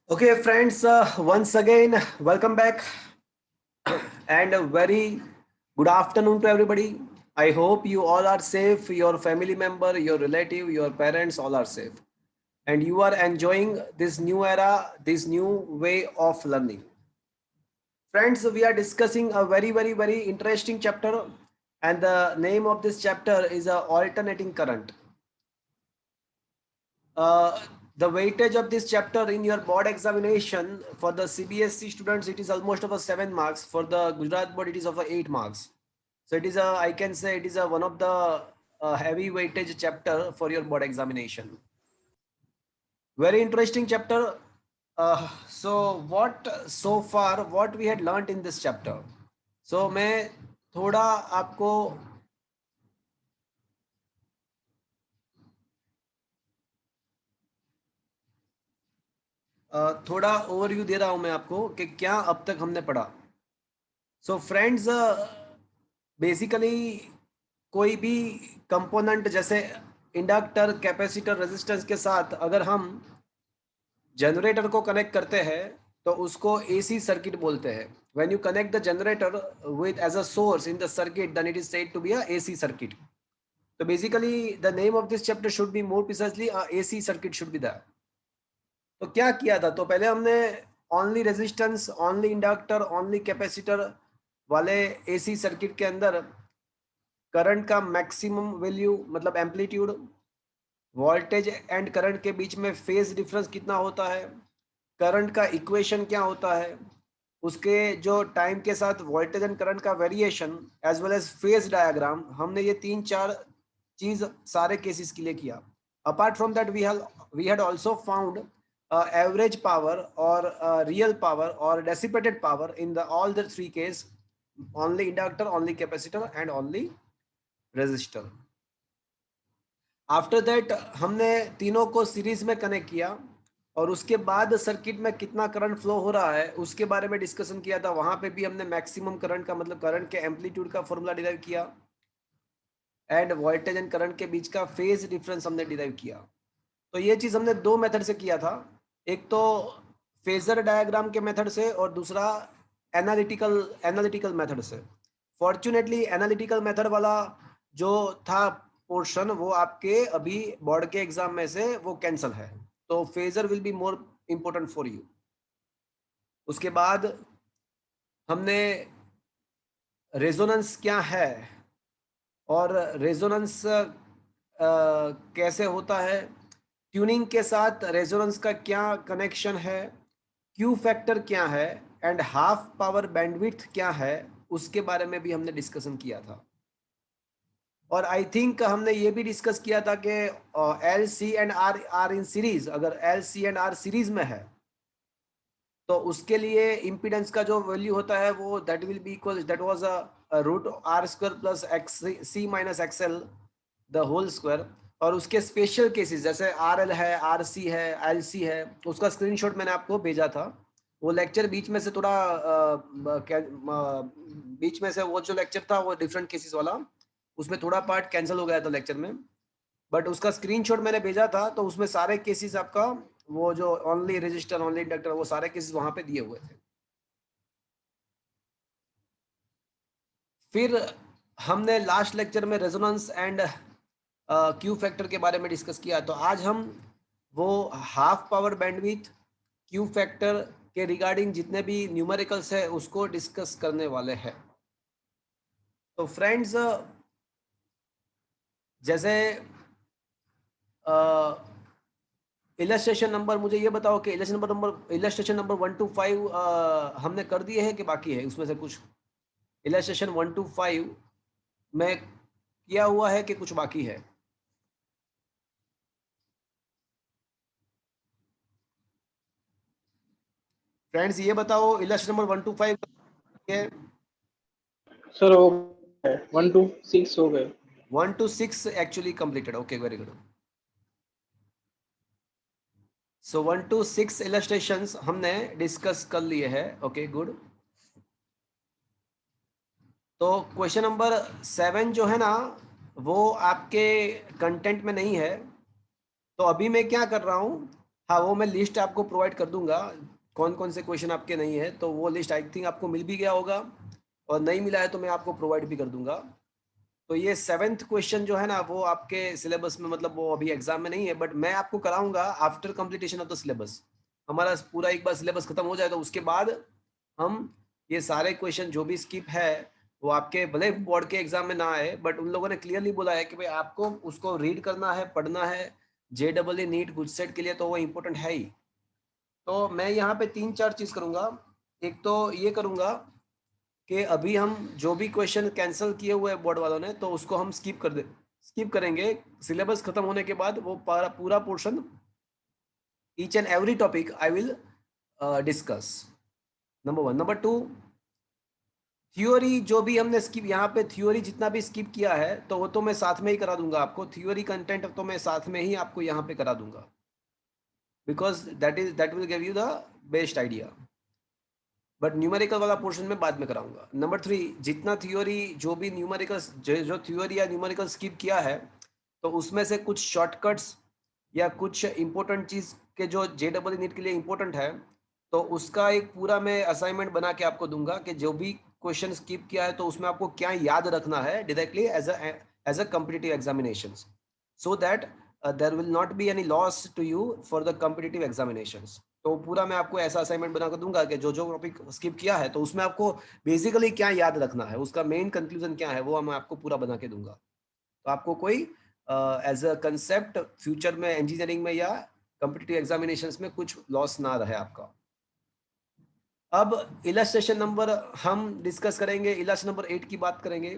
Okay, friends, once again, welcome back and a very good afternoon to everybody. I hope you all are safe, your family member, your relative, your parents, all are safe. And you are enjoying this new era, this new way of learning. Friends, we are discussing a very interesting chapter, and the name of this chapter is Alternating Current. Uh, the weightage of this chapter in your board examination for the CBSE students, it is almost of a 7 marks. For the Gujarat board, it is of a 8 marks. So it is a, I can say it is a one of the heavy weightage chapter for your board examination. Very interesting chapter. So what so far what we had learnt in this chapter. So मैं थोड़ा आपको थोड़ा overview दे रहा हूं मैं आपको कि क्या अब तक हमने पढ़ा. सो फ्रेंड्स, बेसिकली कोई भी कंपोनेंट जैसे इंडक्टर, कैपेसिटर, रेजिस्टेंस के साथ अगर हम जनरेटर को कनेक्ट करते हैं तो उसको एसी सर्किट बोलते हैं. When you connect the generator with as a source in the circuit, then it is said to be a AC circuit. तो basically the name of this chapter should be more precisely a AC circuit should be that. तो क्या किया था, तो पहले हमने only resistance, only inductor, only capacitor वाले AC circuit के अंदर करंट का मैक्सिमम वैल्यू मतलब एम्पलीट्यूड, वोल्टेज एंड करंट के बीच में फेज डिफरेंस कितना होता है, करंट का इक्वेशन क्या होता है, उसके जो टाइम के साथ वोल्टेज एंड करंट का variation as well as phase diagram, हमने ये 3-4 चीज सारे केसेस के लिए किया. Apart from that we had also found average power और रियल पावर और dissipated power in the all the three case, only inductor, only capacitor and only resistor. After that हमने तीनों को सीरीज में कनेक्ट किया और उसके बाद सर्किट में कितना करंट फ्लो हो रहा है उसके बारे में डिस्कशन किया था. वहां पे भी हमने मैक्सिमम करंट का मतलब करंट के एम्पलीट्यूड का फॉर्मूला डिराइव किया एंड वोल्टेज एंड करंट के बीच का फेज डिफरेंस हमने डिराइव किया. तो ये चीज हमने दो मेथड से किया था, एक तो फेजर डायग्राम के मेथड से और दूसरा एनालिटिकल मेथड से. फॉर्चुनेटली एनालिटिकल मेथड वाला जो था पोर्शन वो आपके अभी बोर्ड के एग्जाम में से वो कैंसल है, तो phasor will be more important for you. उसके बाद हमने रेजोनेंस क्या है और रेजोनेंस कैसे होता है, ट्यूनिंग के साथ रेजोनेंस का क्या कनेक्शन है, क्यू फैक्टर क्या है एंड हाफ पावर बैंडविड्थ क्या है, उसके बारे में भी हमने डिस्कशन किया था. और आई थिंक हमने ये भी डिस्कस किया था कि L C and R R in series, अगर L C and R series में है तो उसके लिए इम्पीडेंस का जो वैल्यू होता है वो that will be equal, that was a root R square plus X C minus XL the whole square. और उसके स्पेशल केसेस जैसे आर एल है, आर सी है, एल सी है, उसका स्क्रीनशॉट मैंने आपको भेजा था. वो लेक्चर बीच में से थोड़ा बीच में से वो जो लेक्चर था वो डिफरेंट केसेस वाला, उसमें थोड़ा पार्ट कैंसिल हो गया था लेक्चर में, बट उसका स्क्रीनशॉट मैंने भेजा था तो उसमें सारे केसेस आपका वो जो ओनली रजिस्टर, ओनली इंडक्टर, वो सारे केसेस वहां पे दिए हुए थे. फिर हमने लास्ट लेक्चर में रेजोनेंस एंड क्यू फैक्टर के बारे में डिस्कस किया. तो आज हम वो half power bandwidth, Q factor के रिगार्डिंग जितने भी न्यूमेरिकल्स है उसको डिस्कस करने वाले हैं. तो फ्रेंड्स, जैसे इलस्ट्रेशन नंबर, मुझे ये बताओ कि इलस्ट्रेशन नंबर 1 to 5 हमने कर दिए हैं कि बाकी है, उसमें से कुछ इलस्ट्रेशन 1 to 5 में किया हुआ है कि कुछ बाकी है. फ्रेंड्स ये बताओ, इलस्ट्रेशन नंबर 1 to 5 है. सर हो गए 1 to 6 हो गए. 1 to 6 actually completed. Okay, very good. So 1 to 6 illustrations हमने डिस्कस कर लिए हैं. Okay, good. तो क्वेश्चन नंबर 7 जो है ना वो आपके कंटेंट में नहीं है, तो अभी मैं क्या कर रहा हूँ, हाँ, वो मैं लिस्ट आपको प्रोवाइड कर दूंगा, कौन कौन से क्वेश्चन आपके नहीं है, तो वो लिस्ट आई थिंक आपको मिल भी गया होगा, और नहीं मिला है तो मैं आपको प्रोवाइड भी कर दूंगा। तो ये 7th क्वेश्चन जो है ना, वो आपके सिलेबस में, मतलब वो अभी एग्जाम में नहीं है, बट मैं आपको कराऊंगा after completion of the syllabus. हमारा पूरा एक बार सिलेबस खत्म हो जाए तो उसके बाद हम ये सारे क्वेश्चन जो भी स्किप है, वो आपके भले बोर्ड के एग्जाम में ना आए, बट उन लोगों ने क्लियरली बोला है कि भाई आपको उसको रीड करना है, पढ़ना है, JEE नीट गुजसेट के लिए, तो वो इम्पोर्टेंट है ही। तो मैं यहाँ पे 3-4 चीज करूंगा। एक तो ये करूंगा कि अभी हम जो भी क्वेश्चन कैंसिल किए हुए हैं बोर्ड वालों ने, तो उसको हम स्किप करेंगे। सिलेबस खत्म होने के बाद वो पूरा portion, each and every topic I will discuss. Number 1। Number 2, theory जो भी हमने स्किप, यहाँ पे थ्योरी जितना भी स्किप किया है तो वो तो मैं साथ में ही करा दूंगा आपको, थ्योरी कंटेंट तो मैं साथ में ही आपको यहाँ पे करा दूंगा, because that will give you the best idea. But numerical वाला पोर्शन में बाद में कराऊंगा। नंबर 3, जितना थ्योरी, जो भी न्यूमेरिकल, जो थ्योरी या न्यूमेरिकल स्किप किया है, तो उसमें से कुछ शॉर्टकट्स या कुछ इंपॉर्टेंट चीज़ के जो JEE नीट के लिए इंपॉर्टेंट है, तो उसका एक पूरा मैं असाइनमेंट बना के आपको दूंगा कि जो भी क्वेश्चन स्किप किया है तो उसमें आपको क्या याद रखना है directly as a competitive examination, so that there will not be any loss to you for the competitive examinations. तो पूरा मैं आपको ऐसा असाइनमेंट बना कर दूंगा कि जो जो टॉपिक स्किप किया है तो उसमें आपको बेसिकली क्या याद रखना है, उसका मेन कंक्लूजन क्या है, वो मैं आपको पूरा बना के दूंगा। तो आपको कोई एज अ कंसेप्ट फ्यूचर में इंजीनियरिंग में या कम्पिटिटिव एग्जामिनेशंस में कुछ लॉस ना रहे आपका। अब इलस्ट्रेशन नंबर हम डिस्कस करेंगे, इलस्ट्रेशन नंबर 8 की बात करेंगे।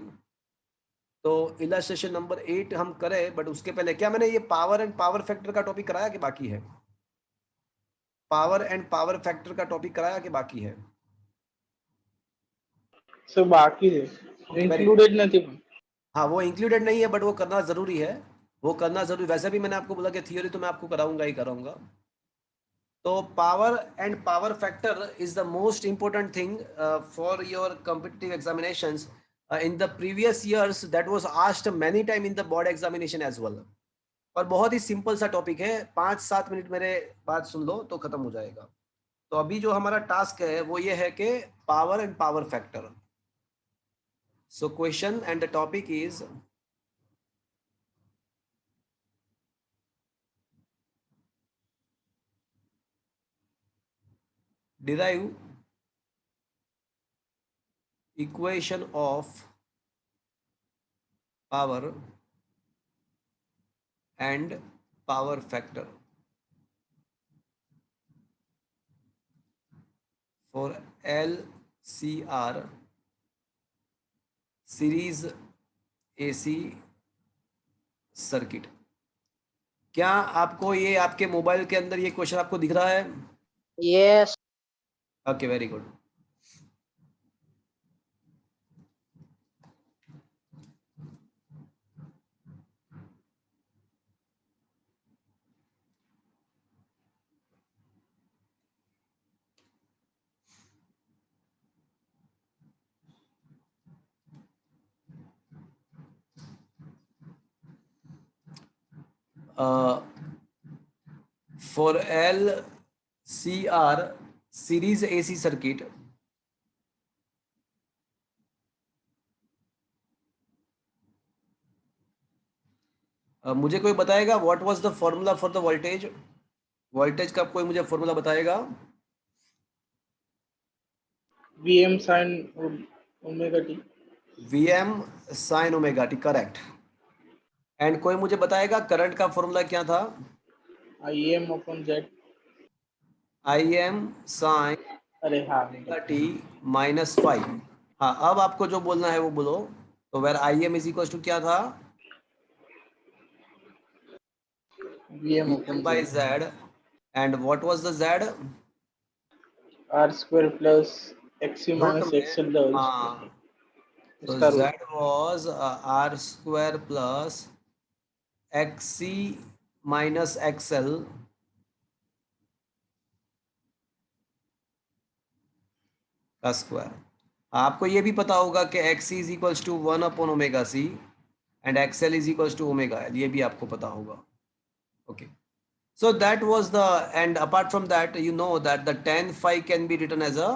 तो इलस्ट्रेशन नंबर 8 हम करें, बट उसके पहले क्या मैंने ये पावर एंड पावर फैक्टर का टॉपिक कराया कि बाकी है? पावर एंड पावर फैक्टर का टॉपिक कराया कि बाकी है? सर बाकी है, ओके, वेरी गुड। इंक्लूडेड नहीं। हाँ, वो इंक्लूडेड नहीं है, बट वो करना जरूरी है, वो करना जरूरी। वैसे भी मैंने आपको बोला कि थियोरी तो मैं आपको कराऊंगा ही कराऊंगा। तो power and power factor is the most important thing for your competitive examinations. In the previous years that was asked many time in the board examination as well. और बहुत ही सिंपल सा टॉपिक है, 5-7 मिनट मेरे बात सुन लो तो खत्म हो जाएगा। तो अभी जो हमारा टास्क है वो ये है कि power and power factor. So question and the topic is derive equation of power and power factor for LCR series AC circuit. क्या आपको ये आपके मोबाइल के अंदर ये क्वेश्चन आपको दिख रहा है? Yes. Okay, very good. For LCR series AC circuit, मुझे कोई बताएगा what was the formula for the voltage? Voltage का कोई मुझे फॉर्मूला बताएगा? VM sin omega t. VM sin omega T, correct. And कोई मुझे बताएगा करंट का फॉर्मूला क्या था? IM upon Z. IM sin अरे हाँ, ओमेगा टी -5। हाँ, अब आपको जो बोलना है वो बोलो। तो where IM is equal to क्या था? VM VM upon by Z. Z, and what was the Z? R square plus XC root minus में, XL the whole square. हाँ, तो इसका Z root. was R square plus XC minus XL का square. आपको ये भी पता होगा कि XC is equals to 1 upon omega C and XL is equals to omega L, ये भी आपको पता होगा। Okay, So that was the, and apart from that, you know that the tan phi can be written as a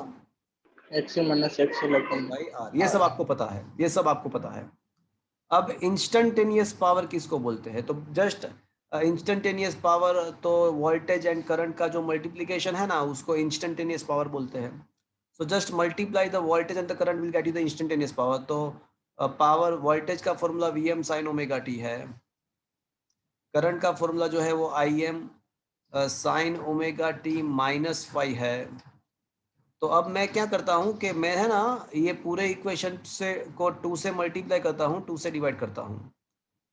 XA minus XL upon by r. ये सब आपको पता है, ये सब आपको पता है. अब इंस्टेंटेनियस पावर किसको बोलते हैं? तो जस्ट इंस्टेंटेनियस पावर तो वोल्टेज एंड करंट का जो मल्टीप्लिकेशन है ना, उसको इंस्टेंटेनियस पावर बोलते हैं. So just multiply the voltage and the current will get you the instantaneous power. तो पावर वोल्टेज का formula Vm sin omega T है, करंट का फॉर्मूला जो है वो Im sin omega T minus five है. तो अब मैं क्या करता हूँ कि मैं है ना ये पूरे इक्वेशन से को 2 से मल्टीप्लाई करता हूँ, 2 से डिवाइड करता हूँ.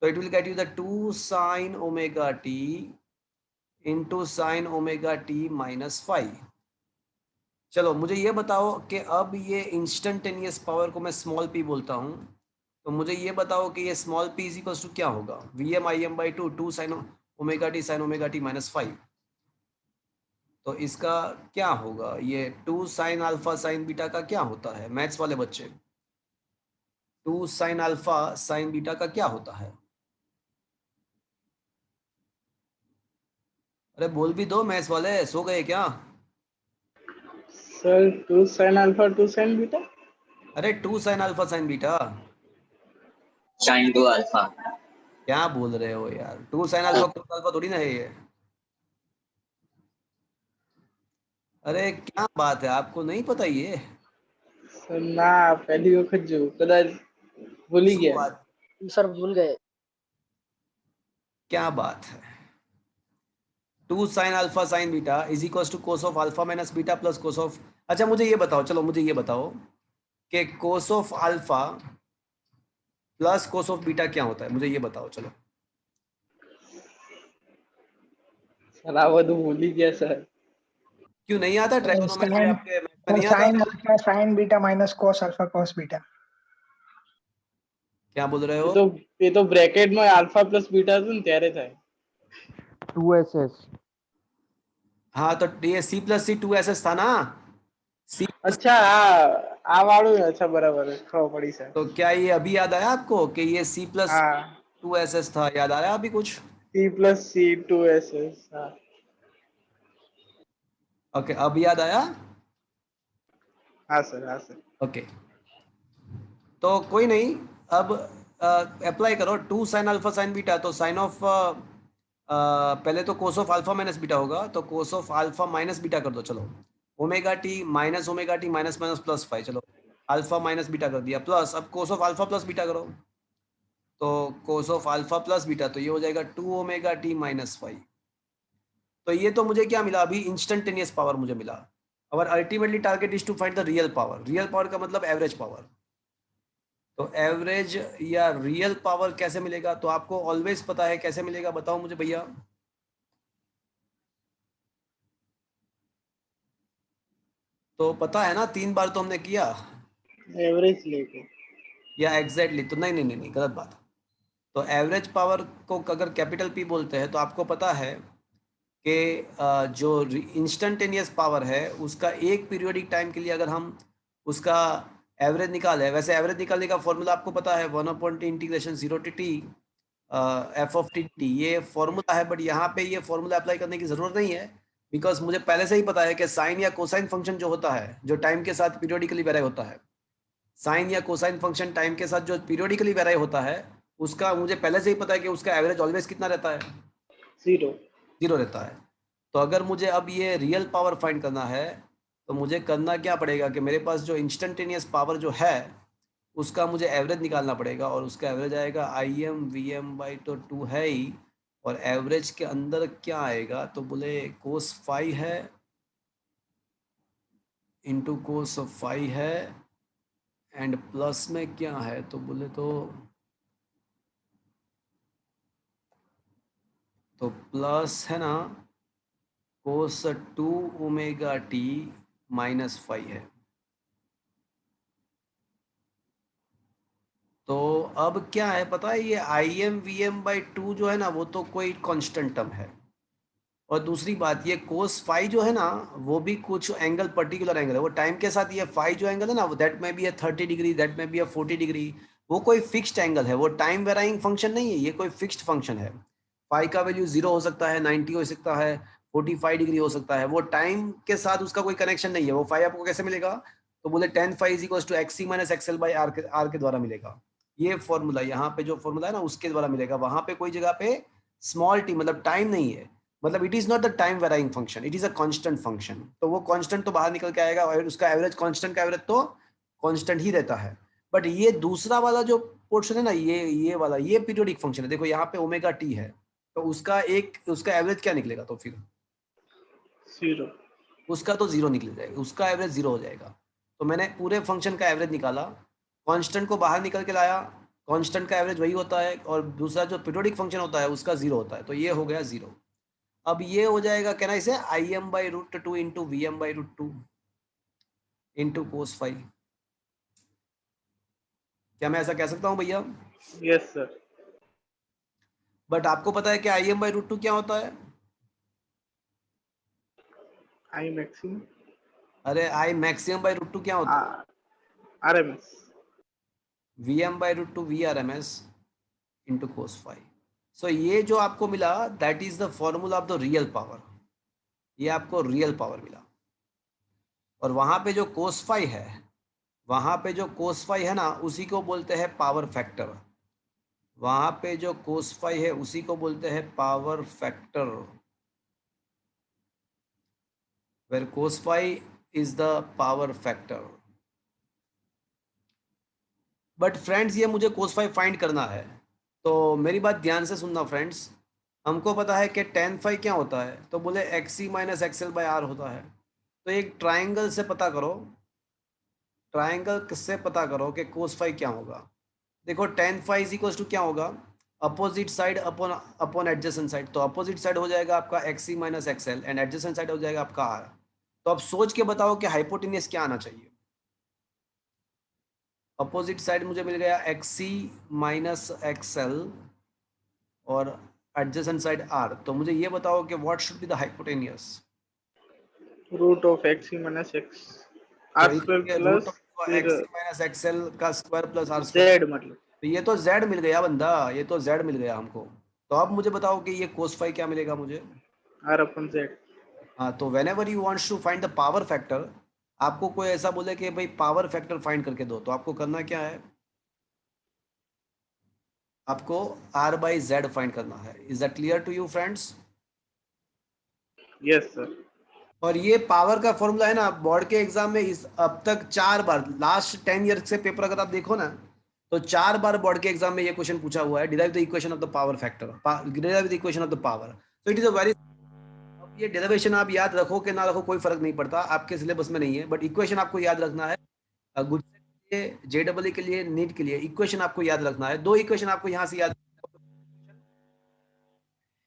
तो it will get you the 2 sin omega T into sine omega T minus five. चलो मुझे ये बताओ कि अब ये इंस्टेंटेनियस पावर को मैं स्मॉल p बोलता हूँ, तो मुझे ये बताओ कि ये small p is equal to क्या होगा? Vm Im by 2 sin omega T minus phi. तो इसका क्या होगा? ये 2 sin अल्फा sin बीटा का क्या होता है मैथ्स वाले बच्चे? 2 sin अल्फा sin बीटा का क्या होता है? अरे बोल भी दो मैथ्स वाले, सो गए क्या? Sir 2 sin alpha 2 sin beta. अरे 2 sin alpha sin beta sin 2 alpha. क्या बोल रहे हो यार? 2 sin अल्फा cos अल्फा थोड़ी ना है ये. अरे क्या बात है, आपको नहीं पता ये? सर ना पहली वक्त जो कदाच भूल ही सो गया. बात, सर भूल गए. क्या बात है? 2 sin alpha sin beta is equal to cos of alpha minus beta plus cos of. अच्छा मुझे ये बताओ, चलो मुझे ये बताओ कि cos of alpha plus cos of beta क्या होता है? मुझे ये बताओ चलो. सर आप तो भूल ही गया सर. क्यों नहीं आता? ट्राइगोनोमेट्री sin आपके मैथ में नहीं आता? sin alpha sin beta minus cos alpha cos beta. क्या बोल रहे हो? ये तो ब्रैकेट में अल्फा प्लस बीटा હતું ને ત્યારે થાય. 2ss. हाँ तो ये C प्लस सी 2ss था ना. C अच्छा આ વાળું अच्छा बराबर है, खबर पड़ी सर. तो क्या ये अभी याद आया आपको कि ये C प्लस हाँ 2ss था? याद आया अभी कुछ? C plus C 2ss. हाँ ओके अब याद आया? हाँ सर, हाँ सर. ओके तो कोई नहीं, अब अप्लाई करो 2 sin अल्फा sin बीटा. तो साइन ऑफ पहले तो कोस ऑफ अल्फा माइनस बीटा होगा, तो कोस ऑफ अल्फा माइनस बीटा कर दो. चलो omega T minus minus plus five. चलो अल्फा माइनस बीटा कर दिया, प्लस अब कोस ऑफ अल्फा प्लस बीटा करो. तो कोस ऑफ अल्फा प्लस बीटा, तो ये हो जाएगा 2 ओमेगा टी माइनस फाइव. तो ये तो मुझे क्या मिला अभी? इंस्टेंटेनियस पावर मुझे मिला. और ultimately target is to find the real power. Real power का मतलब एवरेज पावर. तो एवरेज या रियल पावर कैसे मिलेगा? तो आपको ऑलवेज पता है कैसे मिलेगा, बताओ मुझे भैया. तो पता है ना, 3 बार तो हमने किया. एवरेज लेके या एग्जैक्टली तो नहीं नहीं नहीं नहीं, गलत बात. तो एवरेज पावर को अगर कैपिटल पी बोलते हैं तो आपको पता है कि जो इंस्टेंटेनियस पावर है उसका एक पीरियोडिक टाइम के लिए अगर हम उसका एवरेज निकाले, वैसे एवरेज निकालने का फॉर्मूला आपको पता है 1/t integration 0 to t f of t. ये फॉर्मूला है, बट यहाँ पे ये फॉर्मूला अप्लाई करने की ज़रूरत नहीं है, बिकॉज मुझे पहले से ही पता है कि साइन या कोसाइन फंक्शन जो होता है जो टाइम के साथ पीरियोडिकली वेराई होता है, साइन या कोसाइन फंक्शन टाइम के साथ जो पीरियोडिकली वेराई होता है उसका मुझे पहले से ही पता है कि उसका एवरेज ऑलवेज कितना रहता है? 0 रहता है. तो अगर मुझे अब ये रियल पावर फाइंड करना है तो मुझे करना क्या पड़ेगा कि मेरे पास जो इंस्टेंटेनियस पावर जो है उसका मुझे एवरेज निकालना पड़ेगा, और उसका एवरेज आएगा Im Vm बाई तो 2 है ही, और एवरेज के अंदर क्या आएगा? तो बोले कोस फाइव है इंटू कोस फाइव है, एंड प्लस में क्या है? तो बोले तो प्लस है ना कोस 2 ओमेगा टी माइनस फाइव है. तो अब क्या है पता है, ये Im Vm बाई 2 जो है ना वो तो कोई कांस्टेंट टर्म है, और दूसरी बात ये कोस फाइव जो है ना वो भी कुछ एंगल पर्टिकुलर एंगल है. वो टाइम के साथ ये फाइव जो एंगल है ना, दैट में बी 30 डिग्री, दैट में बी 40 डिग्री. वो कोई फिक्स्ड एंगल है, वो टाइम वेराइंग फंक्शन नहीं है, ये कोई फिक्स्ड फंक्शन है. फाई का वैल्यू 0 हो सकता है, 90 हो सकता है, 45 डिग्री हो सकता है। वो टाइम के साथ उसका कोई कनेक्शन नहीं है। वो फाई आपको कैसे मिलेगा? तो बोले tan phi is equal to XC minus XL by R के द्वारा मिलेगा। ये फॉर्मूला यहाँ पे जो फॉर्मूला है ना उसके द्वारा मिलेगा। वहां पे कोई जगह पे स्मॉल टी मतलब टाइम नहीं है, मतलब it is not the time varying function, it is a constant function. तो वो कांस्टेंट तो बाहर निकल के आएगा और उसका एवरेज कांस्टेंट का एवरेज तो कांस्टेंट ही रहता है। बट ये दूसरा वाला जो पोर्शन है ना, ये वाला ये पीरियोडिक फंक्शन है। देखो यहाँ पे ओमेगा टी है, तो उसका एवरेज क्या निकलेगा? तो फिर 0। उसका तो जीरो निकल जाएगा, उसका एवरेज जीरो हो जाएगा। तो मैंने पूरे फंक्शन का एवरेज निकाला, कांस्टेंट को बाहर निकल के लाया, कांस्टेंट का एवरेज वही होता है और दूसरा जो पीरियोडिक फंक्शन होता है उसका जीरो होता है। तो ये हो गया जीरो। अब ये हो जाएगा कहना इसे I M by root two into V M by root two into cos phi. क्या मैं ऐसा कह सकता हूँ भैया? Yes sir. बट आपको पता है कि I M by root two क्या होता है? I maximum. अरे I maximum by root two क्या होता है? RMS। V M by root two V R M S into cos phi. So ये जो आपको मिला that is the formula of the real power. ये आपको रियल पावर मिला। और वहां पे जो कोस फाइव है, वहां पे जो कोस फाइव है ना उसी को बोलते हैं पावर फैक्टर। वहां पे जो कोस फाइव है उसी को बोलते हैं power factor, where cos phi is the power factor. But friends ये मुझे कोस फाइव फाइंड करना है, तो मेरी बात ध्यान से सुनना फ्रेंड्स। हमको पता है कि tan फाइव क्या होता है, तो बोले X C minus XL by R होता है। तो एक ट्राइंगल से पता करो, ट्राइंगल से पता करो कि कोस फाइव क्या होगा। देखो tan phi is equal to क्या होगा? Opposite side upon upon adjacent side. तो अपोजिट साइड हो जाएगा आपका X C minus XL and adjacent side हो जाएगा आपका आर। तो अब सोच के बताओ कि हाइपोटेनियस क्या आना चाहिए? अपोजिट साइड मुझे मिल गया एक्स सी माइनस एक्सएल और एडजेसेंट साइड आर। तो मुझे ये बताओ कि what should be the hypotenuse? Root of X minus X तो आर स्क्वायर इधर रूट प्लस ऑफ फिर एक्स सी माइनस एक्सएल का square plus R square. Z मतलब तो ये तो z मिल गया बंदा, ये तो z मिल गया हमको। तो अब मुझे बताओ कि ये कोस फाइव क्या मिलेगा मुझे? R upon Z. हाँ, तो whenever you wants to find the power factor, आपको कोई ऐसा बोले कि भाई पावर फैक्टर फाइंड करके दो, तो आपको करना क्या है? आपको r बाई जेड फाइंड करना है। Is that clear to you friends? Yes sir. और ये पावर का फॉर्मूला है ना बोर्ड के एग्जाम में इस अब तक 4 बार, लास्ट 10 ईयर से पेपर अगर आप देखो ना, तो 4 बार बोर्ड के एग्जाम में ये क्वेश्चन पूछा हुआ है, derive the equation of the power factor, derive the equation of the power. तो इट इज अ वेरी, अब ये डेरिवेशन आप याद रखो कि ना रखो कोई फर्क नहीं पड़ता, आपके सिलेबस में नहीं है, बट इक्वेशन आपको याद रखना है। गुजसेट के लिए, जेडब्ल्यू के लिए, नीट के लिए इक्वेशन आपको याद रखना है। दो इक्वेशन आपको यहाँ से याद,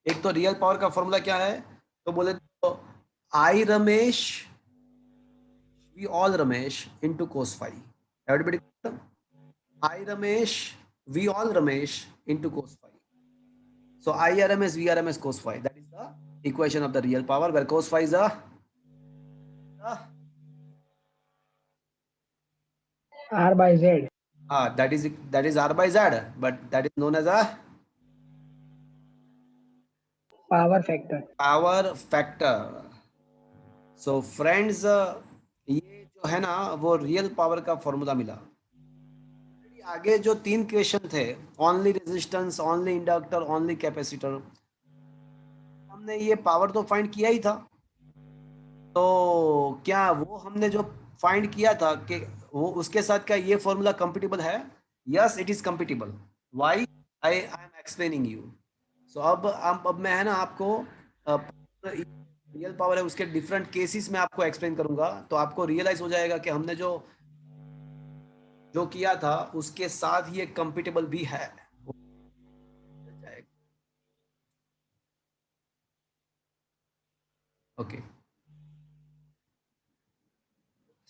एक तो रियल पावर का फॉर्मूला क्या है, तो बोले तो I RMS V all RMS into cos phi. Everybody, I RMS V all RMS into cos phi. So IRMS, VRMS, cos phi. That is the equation of the real power, where cos phi is R by Z. that is R by Z, but that is known as a Power factor. power factor. So friends, ये जो है ना वो real power का formula मिला। आगे जो 3 question थे, only resistance, only inductor, only capacitor, हमने ये पावर तो फाइंड किया ही था। तो क्या वो हमने जो फाइंड किया था कि वो उसके साथ क्या ये फॉर्मूला कंपेटिबल है? Yes it is compatible. Why? I am explaining you. So अब मैं है ना आपको रियल पावर है उसके डिफरेंट केसेस में आपको एक्सप्लेन करूंगा, तो आपको रियलाइज हो जाएगा कि हमने जो जो किया था उसके साथ ये कंपेटिबल भी है। Okay,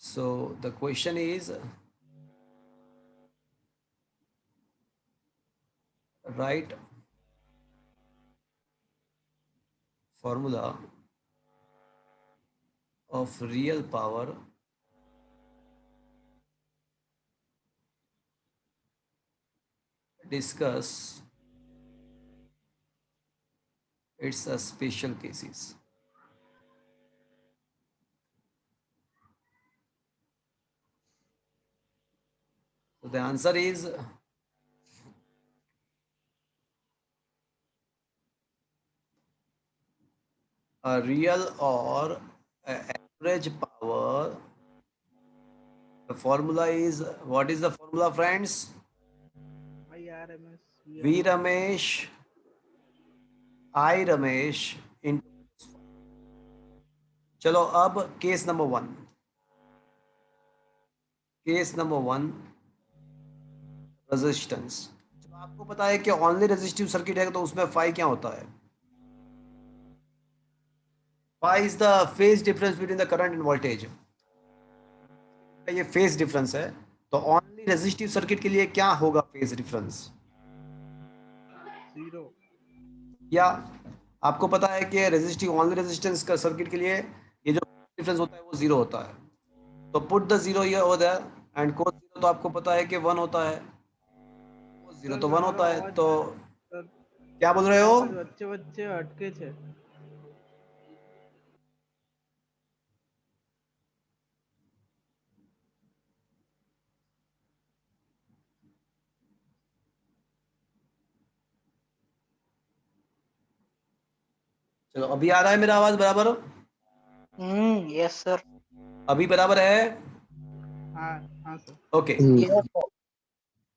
so the question is right formula of real power discuss It's a special cases. So the answer is a real or average power. The formula is, what is the formula, friends? IRMS. V Ramesh, I Ramesh into. चलो अब case number 1. Case number 1, resistance. जब आपको पता है कि only resistive circuit है तो उसमें फाई क्या होता है? Phi is the phase difference between the current and voltage. ये फेज डिफरेंस है, तो ओनली रेजिस्टिव सर्किट के लिए क्या होगा फेज डिफरेंस? 0. या आपको पता है कि रेजिस्टिव ओनली रेजिस्टेंस का सर्किट के लिए ये जो डिफरेंस होता है वो 0 होता है. तो put the 0 here over there and cos 0 तो आपको पता है कि 1 होता है. कोस 0 तो 1 होता है. तो क्या बोल रहे हो? बच्चे बच्चे अटके छे. चलो अभी आ रहा है मेरा आवाज बराबर? Yes sir. अभी बराबर है? हाँ हाँ सर. ओके.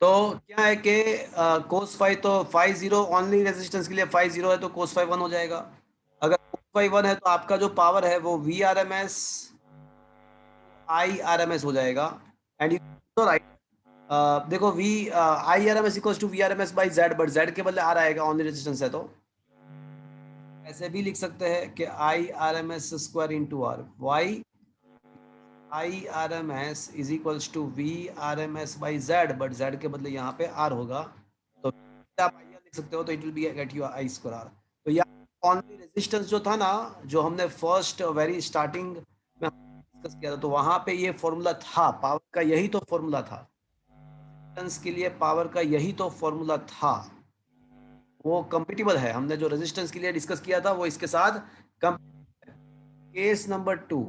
तो क्या है कि कोस फाई, तो फाई 0 ओनली रेजिस्टेंस के लिए फाई 0 है तो कोस फाई 1 हो जाएगा. अगर कोस फाई 1 है तो आपका जो पावर है वो V R M S I R M S हो जाएगा. एंड यू राइट, देखो V I R M S equals to V R M S by Z, but Z के बदले आर आएगा, ओनली रेजिस्टेंस है. तो ऐसे भी लिख सकते हैं कि I R M S square into R. Why I R M S is equals to V R M S by Z, but Z के बदले यहाँ पे आर होगा. तो आप आई आर लिख सकते हो, तो it will be get you I square R. तो यहाँ ओनली रेजिस्टेंस जो था ना, जो हमने फर्स्ट वेरी स्टार्टिंग में डिस्कस किया था, तो वहां पे ये फॉर्मूला था, पावर का यही तो फॉर्मूला था. रेजिस्टेंस के लिए पावर का यही तो फॉर्मूला था. वो कंपेटिबल है. हमने जो रेजिस्टेंस के लिए डिस्कस किया था वो इसके साथ case number 2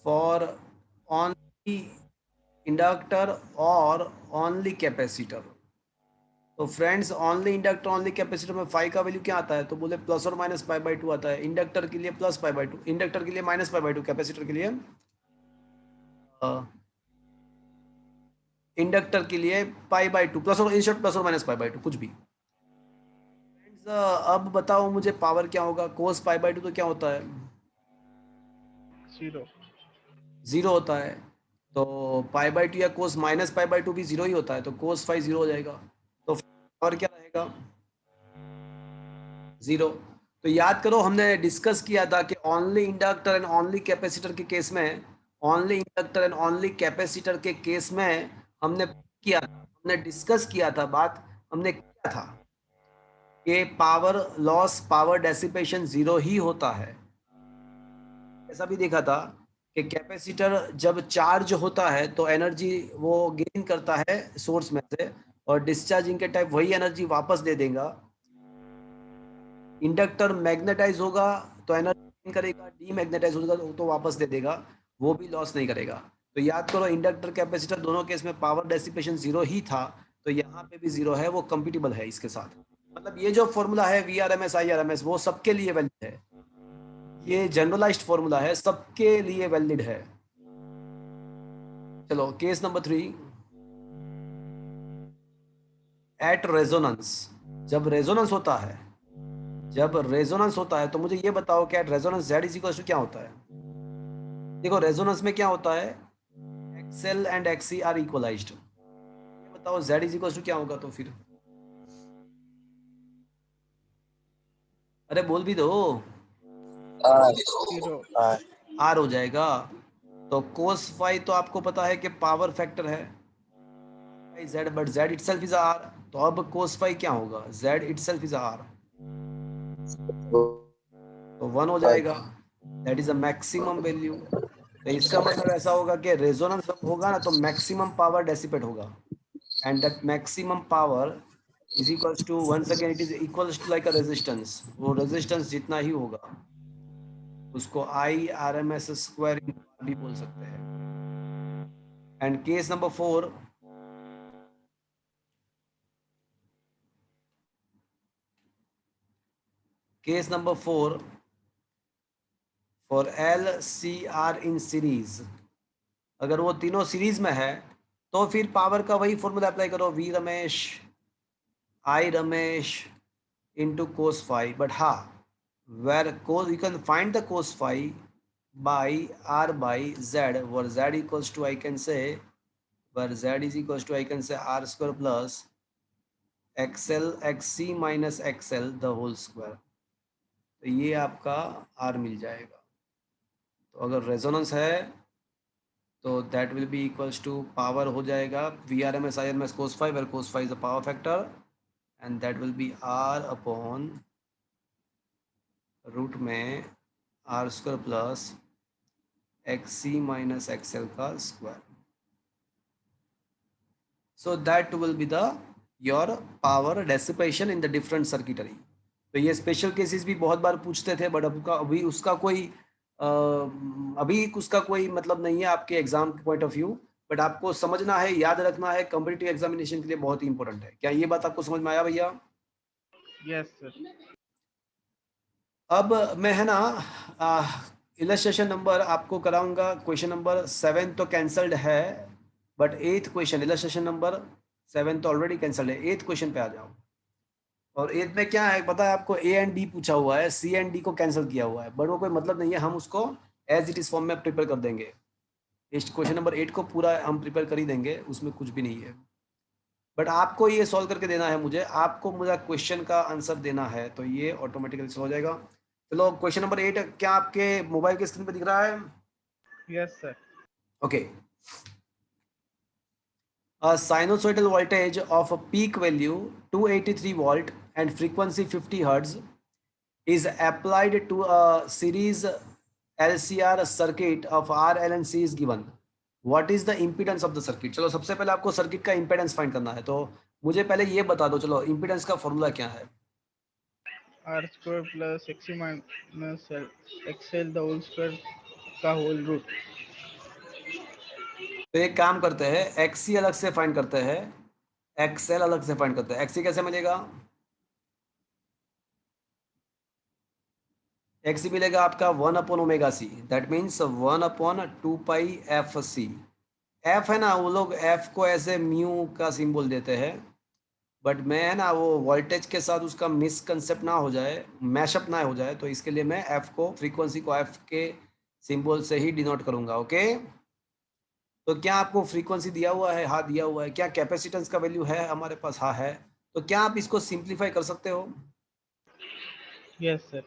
for only inductor और ओनली कैपेसिटर. तो friends, only inductor only capacitor में फाई का वैल्यू क्या आता है? तो बोले प्लस और माइनस पाई बाई 2 आता है. इंडक्टर के लिए प्लस पाई बाई 2, इंडक्टर के लिए माइनस पाई बाई 2, कैपेसिटर के लिए इंडक्टर के लिए पाई बाई 2, प्लस और इन शॉर्ट प्लस और माइनस पाई बाई 2 कुछ भी. फ्रेंड्स अब बताओ मुझे पावर क्या होगा? कोस पाई बाई 2 तो क्या होता है? 0 होता है. तो पाई बाई 2 या कोस माइनस पाई बाई 2 भी 0 ही होता है. तो कोस फाई 0 हो जाएगा. तो पावर क्या रहेगा? 0. तो याद करो हमने डिस्कस किया था कि only inductor and only capacitor के केस में, only inductor and only capacitor के केस में हमने किया था, हमने डिस्कस किया था, बात हमने किया था कि पावर लॉस, पावर डेसिपेशन 0 ही होता है. ऐसा भी देखा था कि कैपेसिटर जब चार्ज होता है तो एनर्जी वो गेन करता है सोर्स में से, और डिस्चार्जिंग के टाइप वही एनर्जी वापस दे देगा. इंडक्टर मैग्नेटाइज होगा तो एनर्जी गेन करेगा, डीमैग्नेटाइज होगा तो वापस दे देगा, वो भी लॉस नहीं करेगा. तो याद करो इंडक्टर कैपेसिटर दोनों केस में पावर डेसिपेशन 0 ही था. तो यहाँ पे भी 0 है, वो कंपेटिबल है इसके साथ. मतलब ये जो फॉर्मूला है V R M S I R M S, वो सबके लिए वैलिड है. ये जनरलाइज्ड फॉर्मूला है, सबके लिए वैलिड है. चलो केस नंबर 3, एट रेजोनेंस. जब रेजोनेंस होता है, जब रेजोनेंस होता है तो मुझे ये बताओ कि at resonance Z is equal to क्या होता है? देखो रेजोनेंस में क्या होता है, XL and XC are equalized. ये बताओ जेड इज इक्वल टू क्या होगा? तो फिर अरे बोल भी दो. आर हो जाएगा. तो कोस फाई तो आपको पता है कि पावर फैक्टर है Z, but Z itself is R. तो अब कोस फाई क्या होगा? जेड इटसेल्फ इज आर, तो 1 हो जाएगा. That is a maximum value. तो इसका मतलब ऐसा होगा कि रेजोनेंस होगा ना तो मैक्सिमम पावर डेसिपेट होगा, and that maximum power is equals to, once again it is equals to like a resistance, वो रेजिस्टेंस जितना ही होगा उसको I R M S square भी बोल सकते हैं। And case number 4, case number 4 for L C R in series, अगर वो तीनों सीरीज में है तो फिर पावर का वही फॉर्मूला अप्लाई करो, V RMS I RMS into cos phi, but where cos, you can find the cos phi by r by z, where z equals to, I can say, where z is equals to, I can say, r square plus xl xc minus xl the whole square। तो ये आपका r मिल जाएगा। तो अगर resonance है तो that will be equals to, power हो जाएगा V R M S I M S cos phi, where cos phi is the power factor, and that will be r upon root में R square plus X C minus XL का square. So that will be the your power dissipation in the different circuitry. तो ये special cases भी बहुत बार पूछते थे, but अभी उसका कोई मतलब नहीं है आपके एग्जाम के पॉइंट ऑफ व्यू, बट आपको समझना है, याद रखना है, कॉम्पिटिटिव एग्जामिनेशन के लिए बहुत ही इंपॉर्टेंट है। क्या ये बात आपको समझ में आया भैया? Yes sir. अब मैं है ना इलस्ट्रेशन नंबर आपको कराऊंगा, क्वेश्चन नंबर 7 तो कैंसल्ड है, but 8th question, illustration number 7 तो ऑलरेडी कैंसल्ड है, 8th क्वेश्चन पे आ जाओ। और 8th में क्या है पता है आपको, ए एंड डी पूछा हुआ है, सी एंड डी को कैंसिल किया हुआ है, बट वो कोई मतलब नहीं है, हम उसको एज इट इज फॉर्म में प्रिपेयर कर देंगे। इस क्वेश्चन नंबर 8 को पूरा हम प्रिपेयर कर ही देंगे, उसमें कुछ भी नहीं है, बट आपको ये सॉल्व करके देना है मुझे, आपको मुझे क्वेश्चन का आंसर देना है, तो ये ऑटोमेटिकली सॉल्व हो जाएगा। चलो क्वेश्चन नंबर 8 क्या आपके मोबाइल के स्क्रीन पे दिख रहा है? Yes sir. Okay. A sinusoidal voltage of a peak value 283 volt and frequency 50 hertz is applied to a series LCR circuit of R, L and C is given. What is the impedance of the circuit? चलो सबसे पहले आपको circuit का impedance find करना है, तो मुझे पहले ये बता दो, चलो impedance का फॉर्मूला क्या है? R square plus X minus XL the whole square का होल रूट। तो एक काम करते हैं, XC अलग से फाइंड करते हैं, XL अलग से फाइंड करते हैं। XC कैसे मिलेगा? XC मिलेगा आपका 1 upon omega C, that means 1 upon 2 pi F C. F है ना, वो लोग एफ को ऐसे म्यू का सिंबल देते हैं, बट मैं है ना वो वोल्टेज के साथ उसका मिसकंसेप्ट ना हो जाए, मैशअप ना हो जाए, तो इसके लिए मैं एफ को, फ्रीक्वेंसी को एफ के सिंबल से ही डिनोट करूंगा। ओके, तो क्या आपको फ्रीक्वेंसी दिया हुआ है? हाँ दिया हुआ है। क्या कैपेसिटेंस का वैल्यू है हमारे पास? हाँ है। तो क्या आप इसको सिंप्लीफाई कर सकते हो? Yes sir.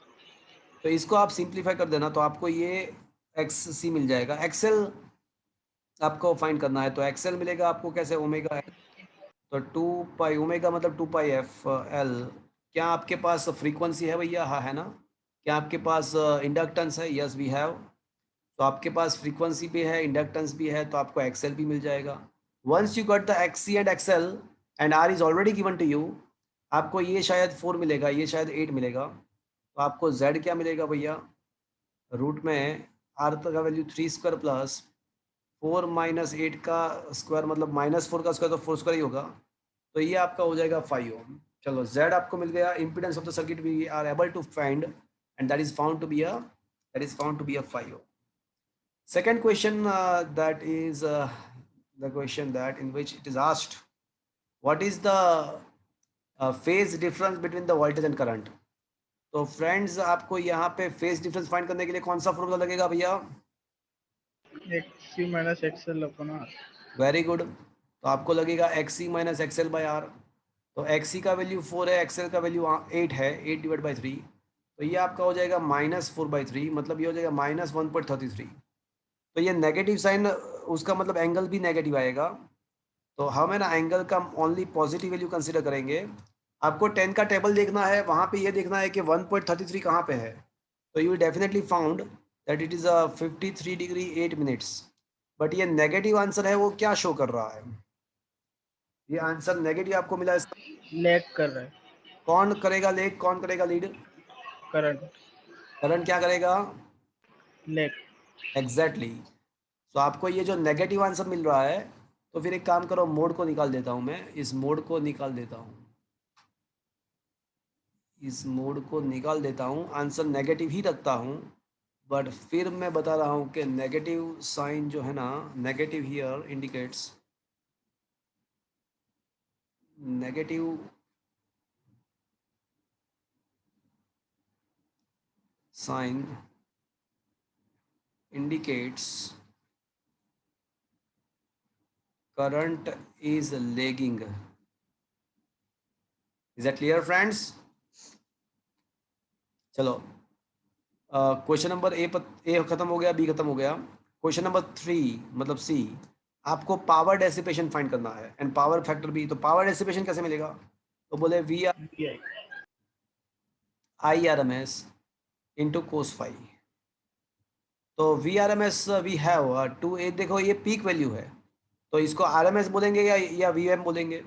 तो इसको आप सिंप्लीफाई कर देना, तो आपको ये एक्स सी मिल जाएगा। एक्सएल आपको फाइंड करना है, तो एक्सएल मिलेगा आपको कैसे? ओमेगा, तो 2 पाई ओमेगा मतलब 2 पाई एफ एल। क्या आपके पास फ्रीक्वेंसी है भैया? हाँ है ना। क्या आपके पास इंडक्टेंस है? Yes we have. तो आपके पास फ्रीक्वेंसी भी है, इंडक्टेंस भी है, तो आपको एक्सएल भी मिल जाएगा। Once you got the XC and XL and R is already given to you, आपको ये शायद 4 मिलेगा, ये शायद 8 मिलेगा, तो आपको जेड क्या मिलेगा भैया? रूट में आर का वैल्यू 3 स्क्वायर प्लस 4 माइनस 8 का स्क्वायर, मतलब -4 का स्क्वायर, तो 4 स्क्वायर ही होगा, तो ये आपका हो जाएगा 5 ओम। चलो जेड आपको मिल गया। Impedance of the circuit we are able to find and that is found to be a 5 ohm. Second question, that is the question that in which it is asked, what is the phase difference between the voltage and current? तो friends आपको यहाँ पे phase difference find करने के लिए कौन सा formula लगेगा भैया? XC minus XL upon R. Very good. तो आपको लगेगा XC minus XL by R. तो XC का वैल्यू 4 है, XL का वैल्यू 8 है, 8 डिवाइड बाई 3, तो ये आपका हो जाएगा -4/3, मतलब ये हो जाएगा -1.33। तो ये नेगेटिव साइन, उसका मतलब एंगल भी नेगेटिव आएगा, तो हम है ना एंगल का ओनली पॉजिटिव वैल्यू कंसीडर करेंगे। आपको 10 का टेबल देखना है, वहाँ पे ये देखना है कि 1.33 कहाँ पे है, तो you will definitely found that it is 53 degree 8 minutes, but ये नेगेटिव आंसर है, वो क्या शो कर रहा है? ये आंसर नेगेटिव आपको मिला है। लैग कर रहा है कौन करेगा लेग, कौन करेगा लीड? करंट, करंट क्या करेगा? लैग। एग्जैक्टली। तो आपको ये जो नेगेटिव आंसर मिल रहा है, तो फिर एक काम करो, मोड को निकाल देता हूँ मैं, इस मोड को निकाल देता हूँ, इस मोड को निकाल देता हूँ, आंसर नेगेटिव ही रखता हूँ। बट फिर मैं बता रहा हूँ कि नेगेटिव साइन जो है ना, negative here indicates, negative sign indicates current is lagging. Is that clear, friends? चलो, क्वेश्चन नंबर ए खत्म हो गया, बी खत्म हो गया। क्वेश्चन नंबर 3 मतलब सी, आपको पावर डेसिपेशन फाइंड करना है एंड पावर फैक्टर भी। तो पावर डेसिपेशन कैसे मिलेगा? तो बोले V R VI I R M S into cos phi. तो V R M S we have to a, देखो ये पीक वैल्यू है, तो इसको आर एम एस बोलेंगे या वी एम बोलेंगे?